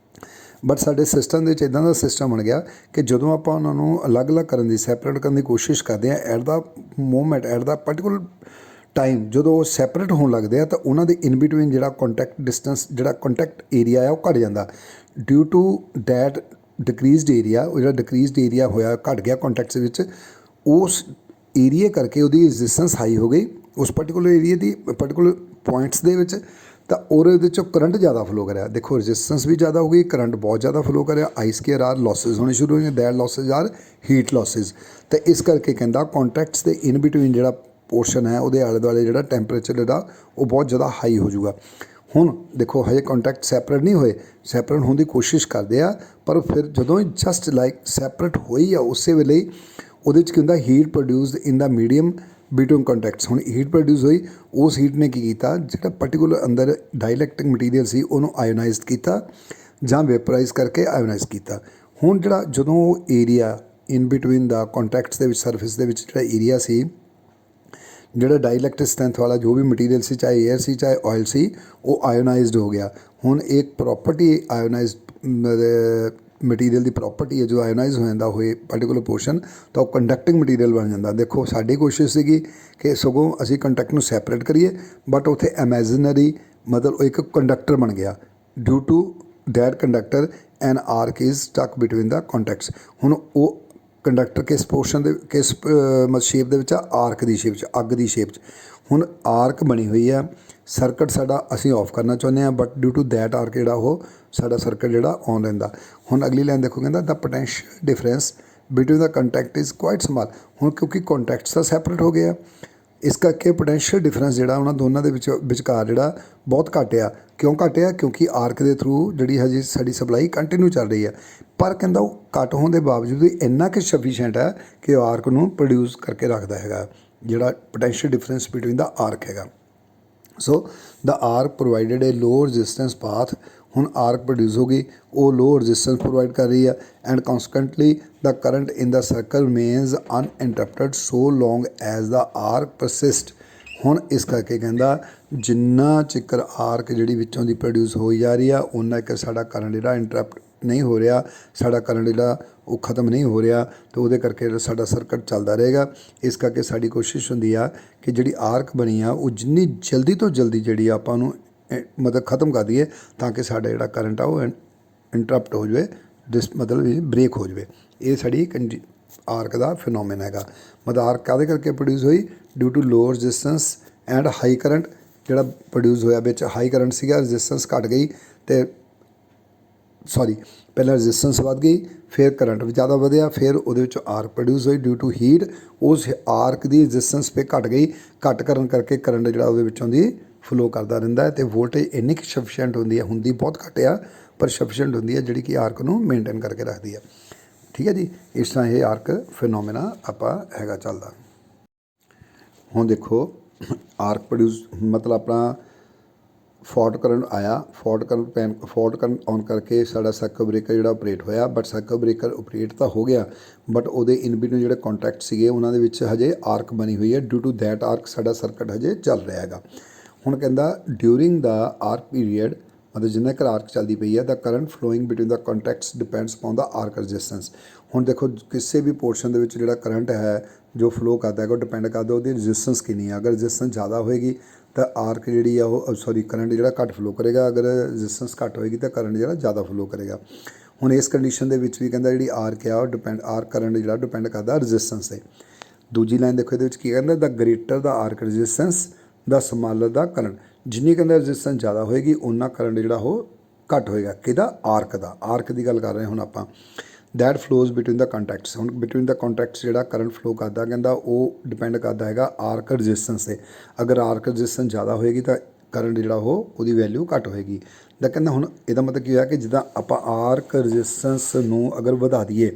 ਬਟ ਸਾਡੇ ਸਿਸਟਮ ਦੇ ਵਿੱਚ ਇੱਦਾਂ ਦਾ ਸਿਸਟਮ ਬਣ ਗਿਆ ਕਿ ਜਦੋਂ ਆਪਾਂ ਉਹਨਾਂ ਨੂੰ ਅਲੱਗ-ਅਲੱਗ ਕਰਨ ਦੀ ਸੈਪਰੇਟ ਕਰਨ ਦੀ ਕੋਸ਼ਿਸ਼ ਕਰਦੇ ਹਾਂ at the moment at the particular time ਜਦੋਂ ਉਹ ਸੈਪਰੇਟ ਹੋਣ ਲੱਗਦੇ ਆ ਤਾਂ ਉਹਨਾਂ ਦੇ ਇਨ ਬਿਟਵੀਨ ਜਿਹੜਾ ਕੰਟੈਕਟ ਡਿਸਟੈਂਸ ਜਿਹੜਾ ਕੰਟੈਕਟ ਏਰੀਆ ਆ ਉਹ ਘੱਟ ਜਾਂਦਾ ਡਿਊ ਟੂ ਦੈਟ ਡਿਕਰੀਜ਼ਡ ਏਰੀਆ। ਉਹ ਜਿਹੜਾ ਡਿਕਰੀਜ਼ਡ ਏਰੀਆ ਹੋਇਆ ਘੱਟ ਗਿਆ ਕੰਟੈਕਟਸ ਵਿੱਚ ਉਸ ਏਰੀਏ ਕਰਕੇ ਉਹਦੀ ਰੈਜ਼ਿਸਟੈਂਸ ਹਾਈ ਹੋ ਗਈ ਉਸ ਪਾਰਟੀਕੂਲਰ ਏਰੀਏ ਦੀ ਪਾਰਟੀਕੂਲਰ ਪੁਆਇੰਟਸ ਦੇ ਵਿੱਚ ਤਾਂ ਉਹਦੇ ਵਿੱਚੋਂ ਕਰੰਟ ਜ਼ਿਆਦਾ ਫਲੋ ਕਰਿਆ। ਦੇਖੋ ਰੈਜ਼ਿਸਟੈਂਸ ਵੀ ਜ਼ਿਆਦਾ ਹੋ ਗਈ ਕਰੰਟ ਬਹੁਤ ਜ਼ਿਆਦਾ ਫਲੋ ਕਰਿਆ ਆਈ ਸਕੇਅਰ ਆਰ ਲੋਸਿਸ ਹੋਣੇ ਸ਼ੁਰੂ ਹੋਏ ਦੈਟ ਲੋਸਿਸ ਆਰ ਹੀਟ ਲੋਸਿਸ। ਅਤੇ ਇਸ ਕਰਕੇ ਕਹਿੰਦਾ ਕੰਟੈਕਟਸ ਦੇ ਇਨ ਬਿਟਵੀਨ ਜਿਹੜਾ ਪੋਰਸ਼ਨ ਹੈ ਉਹਦੇ ਆਲੇ ਦੁਆਲੇ ਜਿਹੜਾ ਟੈਂਪਰੇਚਰ ਜਿਹੜਾ ਉਹ ਬਹੁਤ ਜ਼ਿਆਦਾ ਹਾਈ ਹੋ ਜਾਊਗਾ। ਹੁਣ ਦੇਖੋ ਹਜੇ ਕੰਟੈਕਟ ਸੈਪਰੇਟ ਨਹੀਂ ਹੋਏ ਸੈਪਰੇਟ ਹੋਣ ਦੀ ਕੋਸ਼ਿਸ਼ ਕਰਦੇ ਆ ਪਰ ਫਿਰ ਜਦੋਂ ਹੀ ਜਸਟ ਲਾਈਕ ਸੈਪਰੇਟ ਹੋਈ ਆ ਉਸੇ ਵੇਲੇ ਉਹਦੇ 'ਚ ਕੀ ਹੁੰਦਾ ਹੀਟ ਪ੍ਰੋਡਿਊਸਡ ਇਨ ਦਾ ਮੀਡੀਅਮ ਬਿਟਵੀਨ ਕੰਟੈਕਟਸ। ਹੁਣ ਹੀਟ ਪ੍ਰੋਡਿਊਸ ਹੋਈ ਉਸ ਹੀਟ ਨੇ ਕੀ ਕੀਤਾ ਜਿਹੜਾ ਪਾਰਟੀਕੂਲਰ ਅੰਦਰ ਡਾਈਲੈਕਟ੍ਰਿਕ ਮਟੀਰੀਅਲ ਸੀ ਉਹਨੂੰ ਆਇਓਨਾਈਜ਼ਡ ਕੀਤਾ ਜਾਂ ਵੇਪਰਾਈਜ਼ ਕਰਕੇ ਆਇਓਨਾਈਜ਼ ਕੀਤਾ। ਹੁਣ ਜਿਹੜਾ ਜਦੋਂ ਉਹ area in between the contacts ਦੇ ਵਿੱਚ ਸਰਫੇਸ ਦੇ ਵਿੱਚ ਜਿਹੜਾ ਏਰੀਆ ਸੀ ਜਿਹੜਾ ਡਾਈਲੈਕਟ੍ਰਿਕ ਸਟਰੈਂਥ ਵਾਲਾ ਜੋ ਵੀ ਮਟੀਰੀਅਲ ਸੀ ਚਾਹੇ ਏਅਰ ਸੀ ਚਾਹੇ ਆਇਲ ਸੀ ਉਹ ਆਇਓਨਾਈਜ਼ਡ ਹੋ ਗਿਆ। ਹੁਣ ਇੱਕ ਪ੍ਰੋਪਰਟੀ ਆਇਓਨਾਈਜ਼ਡ ਮਟੀਰੀਅਲ ਦੀ ਪ੍ਰੋਪਰਟੀ ਹੈ ਜੋ ਆਇਓਨਾਈਜ਼ ਹੋ ਜਾਂਦਾ ਹੋਏ ਪਾਰਟੀਕੂਲਰ ਪੋਰਸ਼ਨ ਤਾਂ ਉਹ ਕੰਡਕਟਿੰਗ ਮਟੀਰੀਅਲ ਬਣ ਜਾਂਦਾ। ਦੇਖੋ ਸਾਡੀ ਕੋਸ਼ਿਸ਼ ਸੀਗੀ ਕਿ ਸਗੋਂ ਅਸੀਂ ਕੰਟੈਕਟ ਨੂੰ ਸੈਪਰੇਟ ਕਰੀਏ ਬਟ ਉੱਥੇ ਇਮੈਜਨਰੀ ਮਤਲਬ ਇੱਕ ਕੰਡਕਟਰ ਬਣ ਗਿਆ due to that conductor an arc is stuck between the contacts. ਹੁਣ ਉਹ ਕੰਡਕਟਰ ਕਿਸ ਪੋਰਸ਼ਨ ਦੇ ਕਿਸ ਸ਼ੇਪ ਦੇ ਵਿੱਚ ਆ ਆਰਕ ਦੀ ਸ਼ੇਪ 'ਚ ਅੱਗ ਦੀ ਸ਼ੇਪ 'ਚ। ਹੁਣ ਆਰਕ ਬਣੀ ਹੋਈ ਆ, ਸਰਕਟ ਸਾਡਾ ਅਸੀਂ ਆਫ ਕਰਨਾ ਚਾਹੁੰਦੇ ਹਾਂ, ਬਟ ਡਿਊ ਟੂ ਦੈਟ ਆਰਕ ਜਿਹੜਾ ਉਹ ਸਾਡਾ ਸਰਕਟ ਜਿਹੜਾ ਔਨ ਰਹਿੰਦਾ। ਹੁਣ ਅਗਲੀ ਲਾਈਨ ਦੇਖੋ, ਕਹਿੰਦਾ the potential difference between the contact is quite small. ਹੁਣ ਕਿਉਂਕਿ ਕੰਟੈਕਟਸ ਤਾਂ ਸੈਪਰੇਟ ਹੋ ਗਏ ਆ, ਇਸ ਕਰਕੇ ਪੋਟੈਂਸ਼ੀਅਲ ਡਿਫਰੈਂਸ ਜਿਹੜਾ ਉਹਨਾਂ ਦੋਨਾਂ ਦੇ ਵਿਚਕਾਰ ਜਿਹੜਾ ਬਹੁਤ ਘੱਟ ਆ। ਕਿਉਂ ਘੱਟ ਆ? ਕਿਉਂਕਿ ਆਰਕ ਦੇ ਥਰੂ ਜਿਹੜੀ ਹਜੇ ਸਾਡੀ ਸਪਲਾਈ ਕੰਟੀਨਿਊ ਚੱਲ ਰਹੀ ਆ, ਪਰ ਕਹਿੰਦਾ ਉਹ ਘੱਟ ਹੋਣ ਦੇ ਬਾਵਜੂਦ ਵੀ ਇੰਨਾ ਕਿ ਸਫੀਸ਼ੀਐਂਟ ਹੈ ਕਿ ਉਹ ਆਰਕ ਨੂੰ ਪ੍ਰੋਡਿਊਸ ਕਰਕੇ ਰੱਖਦਾ ਹੈਗਾ, ਜਿਹੜਾ ਪੋਟੈਂਸ਼ੀਅਲ ਡਿਫਰੈਂਸ ਬਿਟਵੀਨ ਦਾ ਆਰਕ ਹੈਗਾ। ਸੋ ਦ ਆਰਕ ਪ੍ਰੋਵਾਈਡਡ ਏ ਲੋ ਰਜਿਸਟੈਂਸ ਪਾਥ। ਹੁਣ ਆਰਕ ਪ੍ਰੋਡਿਊਸ ਹੋ ਗਈ, ਉਹ ਲੋ ਰਜਿਸਟੈਂਸ ਪ੍ਰੋਵਾਈਡ ਕਰ ਰਹੀ ਆ, and consequently the current in the circuit remains uninterrupted so long as the arc persist. ਹੁਣ ਇਸ ਕਰਕੇ ਕਹਿੰਦਾ ਜਿੰਨਾ ਚਿਕਰ ਆਰਕ ਜਿਹੜੀ ਵਿੱਚੋਂ ਦੀ ਪ੍ਰੋਡਿਊਸ ਹੋਈ ਜਾ ਰਹੀ ਆ, ਉਨਾ ਇੱਕ ਸਾਡਾ ਕਰੰਟ ਜਿਹੜਾ ਇੰਟਰਪਟ ਨਹੀਂ ਹੋ ਰਿਹਾ, ਸਾਡਾ ਕਰੰਟ ਜਿਹੜਾ ਉਹ ਖ਼ਤਮ ਨਹੀਂ ਹੋ ਰਿਹਾ, ਅਤੇ ਉਹਦੇ ਕਰਕੇ ਸਾਡਾ ਸਰਕਟ ਚੱਲਦਾ ਰਹੇਗਾ। ਇਸ ਕਰਕੇ ਸਾਡੀ ਕੋਸ਼ਿਸ਼ ਹੁੰਦੀ ਆ ਕਿ ਜਿਹੜੀ ਆਰਕ ਬਣੀ ਆ ਉਹ ਜਿੰਨੀ ਜਲਦੀ ਤੋਂ ਜਲਦੀ ਜਿਹੜੀ ਆਪਾਂ ਨੂੰ ਮਤਲਬ ਖ਼ਤਮ ਕਰ ਦਈਏ, ਤਾਂ ਕਿ ਸਾਡਾ ਜਿਹੜਾ ਕਰੰਟ ਆ ਉਹ ਇੰਟਰਪਟ ਹੋ ਜਾਵੇ, ਮਤਲਬ ਬ੍ਰੇਕ ਹੋ ਜਾਵੇ। ਇਹ ਸਾਡੀ ਆਰਕ ਦਾ ਫਿਨੋਮੇਨਾ ਹੈਗਾ। ਮਤਲਬ ਆਰਕ ਕਾਹਦੇ ਕਰਕੇ ਪ੍ਰੋਡਿਊਸ ਹੋਈ? Due to low resistance and high current ਜਿਹੜਾ ਪ੍ਰੋਡਿਊਸ ਹੋਇਆ, ਵਿੱਚ ਹਾਈ ਕਰੰਟ ਸੀਗਾ, ਰਜਿਸਟੈਂਸ ਘੱਟ ਗਈ, ਅਤੇ ਪਹਿਲਾਂ ਰਜਿਸਟੈਂਸ ਵੱਧ ਗਈ, ਫਿਰ ਕਰੰਟ ਵੀ ਜ਼ਿਆਦਾ ਵਧਿਆ, ਫਿਰ ਉਹਦੇ ਵਿੱਚੋਂ ਆਰਕ ਪ੍ਰੋਡਿਊਸ ਹੋਈ। ਡਿਊ ਟੂ ਹੀਟ ਉਸ ਆਰਕ ਦੀ ਰਜਿਸਟੈਂਸ ਫਿਰ ਘੱਟ ਗਈ, ਘੱਟ ਕਰਨ ਕਰਕੇ ਕਰੰਟ ਜਿਹੜਾ ਉਹਦੇ ਵਿੱਚੋਂ ਦੀ ਫਲੋ ਕਰਦਾ ਰਹਿੰਦਾ ਹੈ, ਅਤੇ ਵੋਲਟੇਜ ਇੰਨੀ ਕੁ ਸਫੀਸ਼ੀਐਂਟ ਹੁੰਦੀ ਹੈ, ਹੁੰਦੀ ਬਹੁਤ ਘੱਟ ਆ ਪਰ ਸਫੀਸ਼ੀਐਂਟ ਹੁੰਦੀ ਹੈ, ਜਿਹੜੀ ਕਿ ਆਰਕ ਨੂੰ ਮੇਨਟੇਨ ਕਰਕੇ ਰੱਖਦੀ ਹੈ। ਠੀਕ ਹੈ ਜੀ, ਇਸ ਤਰ੍ਹਾਂ ਇਹ ਆਰਕ ਫਿਨੋਮੇਨਾ ਆਪਾਂ ਹੈਗਾ ਚੱਲਦਾ। ਹੁਣ ਦੇਖੋ ਆਰਕ ਪ੍ਰੋਡਿਊਸ ਮਤਲਬ ਆਪਣਾ ਫੋਲਟ ਕਰੰਟ ਆਇਆ, ਫੋਲਟ ਕਰੰਟ ਔਨ ਕਰਕੇ ਸਾਡਾ ਸਰਕਟ ਬ੍ਰੇਕਰ ਜਿਹੜਾ ਆਪਰੇਟ ਹੋਇਆ, ਬਟ ਸਰਕਟ ਬ੍ਰੇਕਰ ਆਪਰੇਟ ਤਾਂ ਹੋ ਗਿਆ, ਬਟ ਉਹਦੇ ਇਨ ਬਿਟਵੀਨ ਜਿਹੜੇ ਕੰਟੈਕਟ ਸੀਗੇ ਉਹਨਾਂ ਦੇ ਵਿੱਚ ਹਜੇ ਆਰਕ ਬਣੀ ਹੋਈ ਹੈ। ਡਿਊ ਟੂ ਦੈਟ ਆਰਕ ਸਾਡਾ ਸਰਕਟ ਹਜੇ ਚੱਲ ਰਿਹਾ ਹੈਗਾ। ਹੁਣ ਕਹਿੰਦਾ ਡਿਊਰਿੰਗ ਦਾ ਆਰਕ ਪੀਰੀਅਡ, ਮਤਲਬ ਜਿੰਨਾ ਕੁ ਆਰਕ ਚੱਲਦੀ ਪਈ ਹੈ, the current flowing between the contacts depends upon the arc resistance. ਹੁਣ ਦੇਖੋ ਕਿਸੇ ਵੀ ਪੋਰਸ਼ਨ ਦੇ ਵਿੱਚ ਜਿਹੜਾ ਕਰੰਟ ਹੈ ਜੋ ਫਲੋ ਕਰਦਾ ਹੈਗਾ, ਉਹ ਡਿਪੈਂਡ ਕਰਦਾ ਉਹਦੀ ਰਜਿਸਟੈਂਸ ਕਿੰਨੀ ਆ। ਅਗਰ ਰਜਿਸਟੈਂਸ ਜ਼ਿਆਦਾ ਹੋਏਗੀ ਤਾਂ ਆਰਕ ਜਿਹੜੀ ਆ ਉਹ ਕਰੰਟ ਜਿਹੜਾ ਘੱਟ ਫਲੋ ਕਰੇਗਾ, ਅਗਰ ਰਜਿਸਟੈਂਸ ਘੱਟ ਹੋਏਗੀ ਤਾਂ ਕਰੰਟ ਜਿਹੜਾ ਜ਼ਿਆਦਾ ਫਲੋ ਕਰੇਗਾ। ਹੁਣ ਇਸ ਕੰਡੀਸ਼ਨ ਦੇ ਵਿੱਚ ਵੀ ਕਹਿੰਦਾ ਜਿਹੜੀ ਆਰਕ ਆ ਉਹ ਆਰਕ ਕਰੰਟ ਜਿਹੜਾ ਡਿਪੈਂਡ ਕਰਦਾ ਰਜਿਸਟੈਂਸ 'ਤੇ। ਦੂਜੀ ਲਾਈਨ ਦੇਖੋ ਇਹਦੇ ਵਿੱਚ ਕੀ ਕਹਿੰਦਾ, ਦਾ ਗ੍ਰੇਟਰ ਦਾ ਆਰਕ ਰਜਿਸਟੈਂਸ ਦਾ ਸਮਾਲਰ ਦਾ ਕਰੰਟ। ਜਿੰਨੀ ਕਹਿੰਦਾ ਰਜਿਸਟੈਂਸ ਜ਼ਿਆਦਾ ਹੋਏਗੀ ਉਨਾ ਕਰੰਟ ਜਿਹੜਾ ਉਹ ਘੱਟ ਹੋਏਗਾ। ਕਿਹਦਾ? ਆਰਕ ਦਾ। ਆਰਕ ਦੀ ਗੱਲ ਕਰ ਰਹੇ ਹੁਣ ਆਪਾਂ। That flows between the contacts. ਹੁਣ ਬਿਟਵੀਨ ਦਾ ਕੰਟੈਕਟਸ ਜਿਹੜਾ ਕਰੰਟ ਫਲੋ ਕਰਦਾ, ਕਹਿੰਦਾ ਉਹ ਡਿਪੈਂਡ ਕਰਦਾ ਹੈਗਾ ਆਰਕ ਰਜਿਸਟੈਂਸ 'ਤੇ। ਅਗਰ ਆਰਕ ਰਜਿਸਟੈਂਸ ਜ਼ਿਆਦਾ ਹੋਏਗੀ ਤਾਂ ਕਰੰਟ ਜਿਹੜਾ ਉਹਦੀ ਵੈਲਿਊ ਘੱਟ ਹੋਏਗੀ। ਤਾਂ ਕਹਿੰਦਾ ਹੁਣ ਇਹਦਾ ਮਤਲਬ ਕੀ ਹੋਇਆ ਕਿ ਜਿੱਦਾਂ ਆਪਾਂ ਆਰਕ ਰਜਿਸਟੈਂਸ ਨੂੰ ਅਗਰ ਵਧਾ ਦਈਏ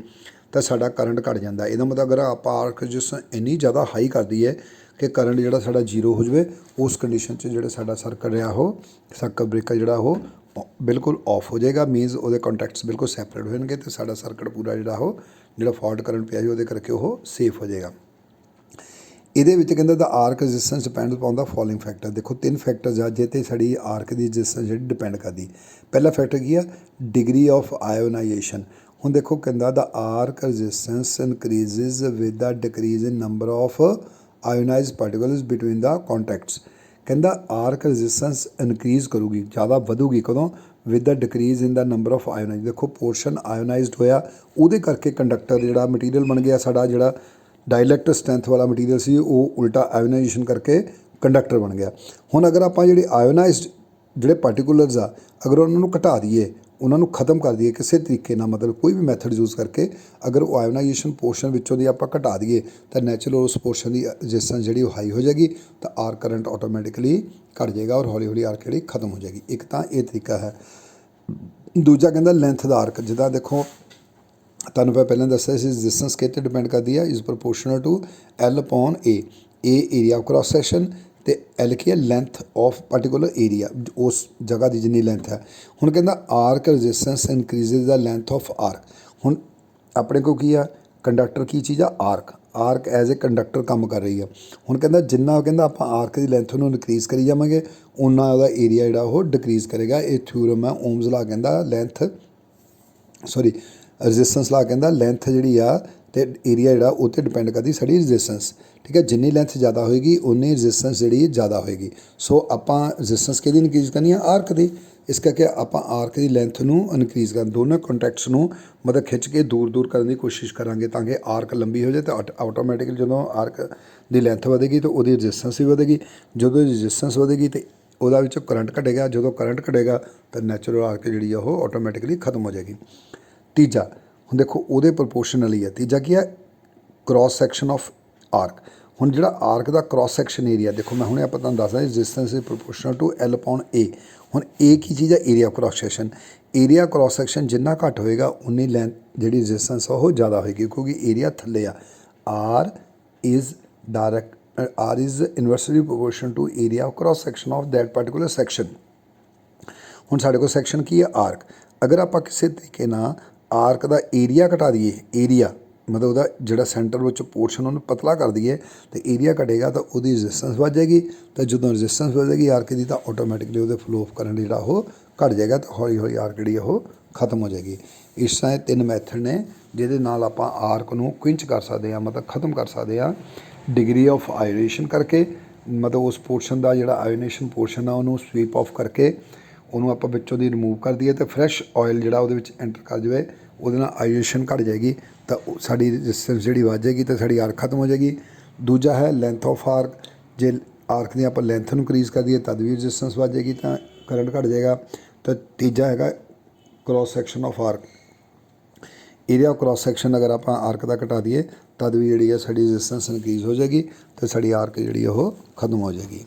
ਤਾਂ ਸਾਡਾ ਕਰੰਟ ਘੱਟ ਜਾਂਦਾ। ਇਹਦਾ ਮਤਲਬ ਅਗਰ ਆਪਾਂ ਆਰਕ ਰਜਿਸਟੈਂਸ ਇੰਨੀ ਜ਼ਿਆਦਾ ਹਾਈ ਕਰ ਦਈਏ ਕਿ ਕਰੰਟ ਜਿਹੜਾ ਸਾਡਾ ਜ਼ੀਰੋ ਹੋ ਜਾਵੇ, ਉਸ ਕੰਡੀਸ਼ਨ 'ਚ ਜਿਹੜਾ ਸਾਡਾ ਸਰਕਟ ਆ ਉਹ ਸਰਕਟ ਬ੍ਰੇਕਰ ਜਿਹੜਾ ਉਹ ਬਿਲਕੁਲ ਆਫ ਹੋ ਜਾਏਗਾ। ਮੀਨਸ ਉਹਦੇ ਕੰਟੈਕਟਸ ਬਿਲਕੁਲ ਸੈਪਰੇਟ ਹੋ ਜਾਣਗੇ, ਅਤੇ ਸਾਡਾ ਸਰਕਟ ਪੂਰਾ ਜਿਹੜਾ ਫਾਲਟ ਕਰੰਟ ਪਿਆ ਸੀ ਉਹਦੇ ਕਰਕੇ ਉਹ ਸੇਫ ਹੋ ਜਾਏਗਾ। ਇਹਦੇ ਵਿੱਚ ਕਹਿੰਦਾ the arc resistance depend upon the following factor. ਦੇਖੋ 3 ਫੈਕਟਰਸ ਆ ਜਿਹਦੇ 'ਤੇ ਸਾਡੀ ਆਰਕ ਦੀ ਰਜਿਸਟੈਂਸ ਜਿਹੜੀ ਡਿਪੈਂਡ ਕਰਦੀ। ਪਹਿਲਾ ਫੈਕਟਰ ਕੀ ਆ? Degree of ionisation. ਹੁਣ ਦੇਖੋ ਕਹਿੰਦਾ the arc resistance increases with the decrease in number of ionised particles between the contacts. ਕਹਿੰਦਾ ਆਰਕ ਰਜਿਸਟੈਂਸ ਇਨਕਰੀਜ਼ ਕਰੂਗੀ, ਜ਼ਿਆਦਾ ਵਧੂਗੀ ਕਦੋਂ? With the decrease in the number of ionise. ਦੇਖੋ ਪੋਰਸ਼ਨ ਆਇਓਨਾਈਜ਼ਡ ਹੋਇਆ, ਉਹਦੇ ਕਰਕੇ ਕੰਡਕਟਰ ਜਿਹੜਾ ਮਟੀਰੀਅਲ ਬਣ ਗਿਆ ਸਾਡਾ, ਜਿਹੜਾ ਡਾਇਲੈਕਟ੍ਰਿਕ ਸਟਰੈਂਥ ਵਾਲਾ ਮਟੀਰੀਅਲ ਸੀ ਉਹ ਉਲਟਾ ਆਇਓਨਾਈਜੇਸ਼ਨ ਕਰਕੇ ਕੰਡਕਟਰ ਬਣ ਗਿਆ। ਹੁਣ ਅਗਰ ਆਪਾਂ ਜਿਹੜੇ ਆਇਓਨਾਈਜ਼ਡ ਜਿਹੜੇ ਪਾਰਟੀਕੂਲਰਸ ਆ, ਅਗਰ ਉਹਨਾਂ ਨੂੰ ਘਟਾ ਦਈਏ, ਉਹਨਾਂ ਨੂੰ ਖ਼ਤਮ ਕਰ ਦਈਏ ਕਿਸੇ ਤਰੀਕੇ ਨਾਲ, ਮਤਲਬ ਕੋਈ ਵੀ ਮੈਥਡ ਯੂਜ਼ ਕਰਕੇ, ਅਗਰ ਉਹ ਆਇਓਨਾਈਜੇਸ਼ਨ ਪੋਰਸ਼ਨ ਵਿੱਚੋਂ ਦੀ ਆਪਾਂ ਘਟਾ ਦਈਏ ਤਾਂ ਨੈਚੁਰਲ ਉਸ ਪੋਰਸ਼ਨ ਦੀ ਰਜਿਸਟੈਂਸ ਜਿਹੜੀ ਉਹ ਹਾਈ ਹੋ ਜਾਏਗੀ, ਤਾਂ ਆਰਕ ਕਰੰਟ ਆਟੋਮੈਟਿਕਲੀ ਘੱਟ ਜਾਏਗਾ ਔਰ ਹੌਲੀ ਹੌਲੀ ਆਰਕ ਜਿਹੜੀ ਖਤਮ ਹੋ ਜਾਏਗੀ। ਇੱਕ ਤਾਂ ਇਹ ਤਰੀਕਾ ਹੈ। ਦੂਜਾ ਕਹਿੰਦਾ ਲੈਂਥ ਦਾ ਆਰਕ। ਜਿੱਦਾਂ ਦੇਖੋ ਤੁਹਾਨੂੰ ਮੈਂ ਪਹਿਲਾਂ ਦੱਸਿਆ ਸੀ ਰਜਿਸਟੈਂਸ ਕਿਤੇ ਡਿਪੈਂਡ ਕਰਦੀ ਹੈ, is proportional to L upon A. A area of cross section, ਅਤੇ ਐਲ ਕੀ ਹੈ? ਲੈਂਥ ਆਫ ਪਾਰਟੀਕੂਲਰ ਏਰੀਆ, ਉਸ ਜਗ੍ਹਾ ਦੀ ਜਿੰਨੀ ਲੈਂਥ ਹੈ। ਹੁਣ ਕਹਿੰਦਾ arc resistance ਇਨਕਰੀਜ਼ਿਜ਼ the length of arc. ਹੁਣ ਆਪਣੇ ਕੋਲ ਕੀ ਆ? ਕੰਡਕਟਰ ਕੀ ਚੀਜ਼ ਆ? ਆਰਕ। ਆਰਕ ਐਜ਼ ਏ ਕੰਡਕਟਰ ਕੰਮ ਕਰ ਰਹੀ ਆ। ਹੁਣ ਕਹਿੰਦਾ ਜਿੰਨਾ ਕਹਿੰਦਾ ਆਪਾਂ ਆਰਕ ਦੀ ਲੈਂਥ ਨੂੰ ਇਨਕਰੀਜ਼ ਕਰੀ ਜਾਵਾਂਗੇ, ਉਨਾ ਉਹਦਾ ਏਰੀਆ ਜਿਹੜਾ ਉਹ ਡਿਕਰੀਜ਼ ਕਰੇਗਾ। ਇਹ ਥਿਊਰਮ ਹੈ ਓਮਸ ਲਾ, ਕਹਿੰਦਾ ਰਜਿਸਟੈਂਸ ਲਾ ਕਹਿੰਦਾ ਲੈਂਥ ਜਿਹੜੀ ਆ ਤੇ ਏਰੀਆ ਜਿਹੜਾ ਉਹ 'ਤੇ ਡਿਪੈਂਡ ਕਰਦੀ ਸਾਡੀ ਰੈਜ਼ਿਸਟੈਂਸ। ਠੀਕ ਹੈ, ਜਿੰਨੀ ਲੈਂਥ ਜ਼ਿਆਦਾ ਹੋਏਗੀ ਉਨੀ ਰੈਜ਼ਿਸਟੈਂਸ ਜਿਹੜੀ ਜ਼ਿਆਦਾ ਹੋਏਗੀ। ਸੋ ਆਪਾਂ ਰੈਜ਼ਿਸਟੈਂਸ ਕਿਹਦੀ ਇਨਕਰੀਜ਼ ਕਰਨੀ ਆ, ਆਰਕ ਦੀ। ਇਸ ਕਰਕੇ ਆਪਾਂ ਆਰਕ ਦੀ ਲੈਂਥ ਨੂੰ ਇਨਕਰੀਜ਼ ਕਰਨ, ਦੋਨੋਂ ਕੰਟੈਕਟਸ ਨੂੰ ਮਤਲਬ ਖਿੱਚ ਕੇ ਦੂਰ ਦੂਰ ਕਰਨ ਦੀ ਕੋਸ਼ਿਸ਼ ਕਰਾਂਗੇ ਤਾਂ ਕਿ ਆਰਕ ਲੰਬੀ ਹੋ ਜਾਏ। ਤਾਂ ਆਟੋਮੈਟਿਕਲੀ ਜਦੋਂ ਆਰਕ ਦੀ ਲੈਂਥ ਵਧੇਗੀ ਤਾਂ ਉਹਦੀ ਰੈਜ਼ਿਸਟੈਂਸ ਵੀ ਵਧੇਗੀ। ਜਦੋਂ ਰੈਜ਼ਿਸਟੈਂਸ ਵਧੇਗੀ ਤਾਂ ਉਹਦਾ ਵਿੱਚੋਂ ਕਰੰਟ ਘਟੇਗਾ। ਜਦੋਂ ਕਰੰਟ ਘਟੇਗਾ ਤਾਂ ਨੈਚੁਰਲ ਆਰਕ ਜਿਹੜੀ ਆ ਉਹ ਆਟੋਮੈਟਿਕਲੀ ਖਤਮ ਹੋ ਜਾਏਗੀ। ਤੀਜਾ, ਹੁਣ ਦੇਖੋ ਉਹਦੇ ਪ੍ਰਪੋਰਸ਼ਨਲੀ ਆ। ਤੀਜਾ ਕੀ ਹੈ, ਕ੍ਰੋਸ ਸੈਕਸ਼ਨ ਆਫ ਆਰਕ। ਹੁਣ ਜਿਹੜਾ ਆਰਕ ਦਾ ਕ੍ਰੋਸ ਸੈਕਸ਼ਨ ਏਰੀਆ, ਦੇਖੋ ਮੈਂ ਹੁਣੇ ਆਪਾਂ ਤੁਹਾਨੂੰ ਦੱਸਦਾ resistance is proportional to L upon A। ਹੁਣ ਇਹ ਕੀ ਚੀਜ਼ ਹੈ, area cross section. Area cross section ਜਿੰਨਾ ਘੱਟ ਹੋਏਗਾ ਉਨੀ ਲੈਂਥ ਜਿਹੜੀ ਰੈਜ਼ਿਸਟੈਂਸ ਆ ਉਹ ਜ਼ਿਆਦਾ ਹੋਏਗੀ, ਕਿਉਂਕਿ ਏਰੀਆ ਥੱਲੇ ਆ। R is inversely proportion to area cross section of that particular section. ਹੁਣ ਸਾਡੇ ਕੋਲ ਸੈਕਸ਼ਨ ਕੀ ਹੈ, ਆਰਕ। ਅਗਰ ਆਪਾਂ ਕਿਸੇ ਤਰੀਕੇ ਨਾਲ ਆਰਕ ਦਾ ਏਰੀਆ ਘਟਾ ਦਈਏ, ਏਰੀਆ ਮਤਲਬ ਉਹਦਾ ਜਿਹੜਾ ਸੈਂਟਰ ਵਿੱਚ ਪੋਰਸ਼ਨ ਉਹਨੂੰ ਪਤਲਾ ਕਰ ਦਈਏ ਤਾਂ ਏਰੀਆ ਘਟੇਗਾ ਤਾਂ ਉਹਦੀ ਰੈਜ਼ਿਸਟੈਂਸ ਵੱਧ ਜਾਏਗੀ। ਤਾਂ ਜਦੋਂ ਰੈਜ਼ਿਸਟੈਂਸ ਵਧੇਗੀ ਆਰਕ ਦੀ ਤਾਂ ਆਟੋਮੈਟਿਕਲੀ ਉਹਦੇ ਫਲੋ ਆਫ ਕਰੰਟ ਜਿਹੜਾ ਉਹ ਘਟ ਜਾਏਗਾ ਤਾਂ ਹੌਲੀ ਹੌਲੀ ਆਰਕ ਜਿਹੜੀ ਉਹ ਖਤਮ ਹੋ ਜਾਏਗੀ। ਇਸ ਤਰ੍ਹਾਂ ਇਹ 3 ਮੈਥਡ ਨੇ ਜਿਹਦੇ ਨਾਲ ਆਪਾਂ ਆਰਕ ਨੂੰ ਕੁਇੰਚ ਕਰ ਸਕਦੇ ਹਾਂ, ਮਤਲਬ ਖਤਮ ਕਰ ਸਕਦੇ ਹਾਂ। ਡਿਗਰੀ ਆਫ ਆਇਓਨੇਸ਼ਨ ਕਰਕੇ, ਮਤਲਬ ਉਸ ਪੋਰਸ਼ਨ ਦਾ ਜਿਹੜਾ ਆਇਓਨੇਸ਼ਨ ਪੋਰਸ਼ਨ ਆ ਉਹਨੂੰ ਸਵੀਪ ਆਫ ਕਰਕੇ ਉਹਨੂੰ ਆਪਾਂ ਵਿੱਚੋਂ ਦੀ ਰਿਮੂਵ ਕਰ ਦਈਏ ਅਤੇ ਫਰੈਸ਼ ਆਇਲ ਜਿਹੜਾ ਉਹਦੇ ਵਿੱਚ ਐਂਟਰ ਕਰ ਜਾਵੇ, ਉਹਦੇ ਨਾਲ ਆਇਓਨੇਸ਼ਨ ਘਟ ਜਾਏਗੀ ਤਾਂ ਸਾਡੀ ਰੈਜ਼ਿਸਟੈਂਸ ਜਿਹੜੀ ਵੱਧ ਜਾਏਗੀ ਤਾਂ ਸਾਡੀ ਆਰਕ ਖਤਮ ਹੋ ਜਾਏਗੀ। ਦੂਜਾ ਹੈ ਲੈਂਥ ਆਫ ਆਰਕ। ਜੇ ਆਰਕ ਦੀ ਆਪਾਂ ਲੈਂਥ ਨੂੰ ਇਨਕਰੀਜ਼ ਕਰ ਦਈਏ ਤਦ ਵੀ ਰੈਜ਼ਿਸਟੈਂਸ ਵੱਧ ਜਾਏਗੀ ਤਾਂ ਕਰੰਟ ਘਟ ਜਾਏਗਾ। ਤਾਂ ਤੀਜਾ ਹੈਗਾ cross section of arc. Area cross section ਅਗਰ ਆਪਾਂ ਆਰਕ ਦਾ ਘਟਾ ਦਈਏ ਤਦ ਵੀ ਜਿਹੜੀ ਹੈ ਸਾਡੀ ਰੈਜ਼ਿਸਟੈਂਸ ਇਨਕਰੀਜ਼ ਹੋ ਜਾਏਗੀ ਅਤੇ ਸਾਡੀ ਆਰਕ ਜਿਹੜੀ ਉਹ ਖਤਮ ਹੋ ਜਾਏਗੀ।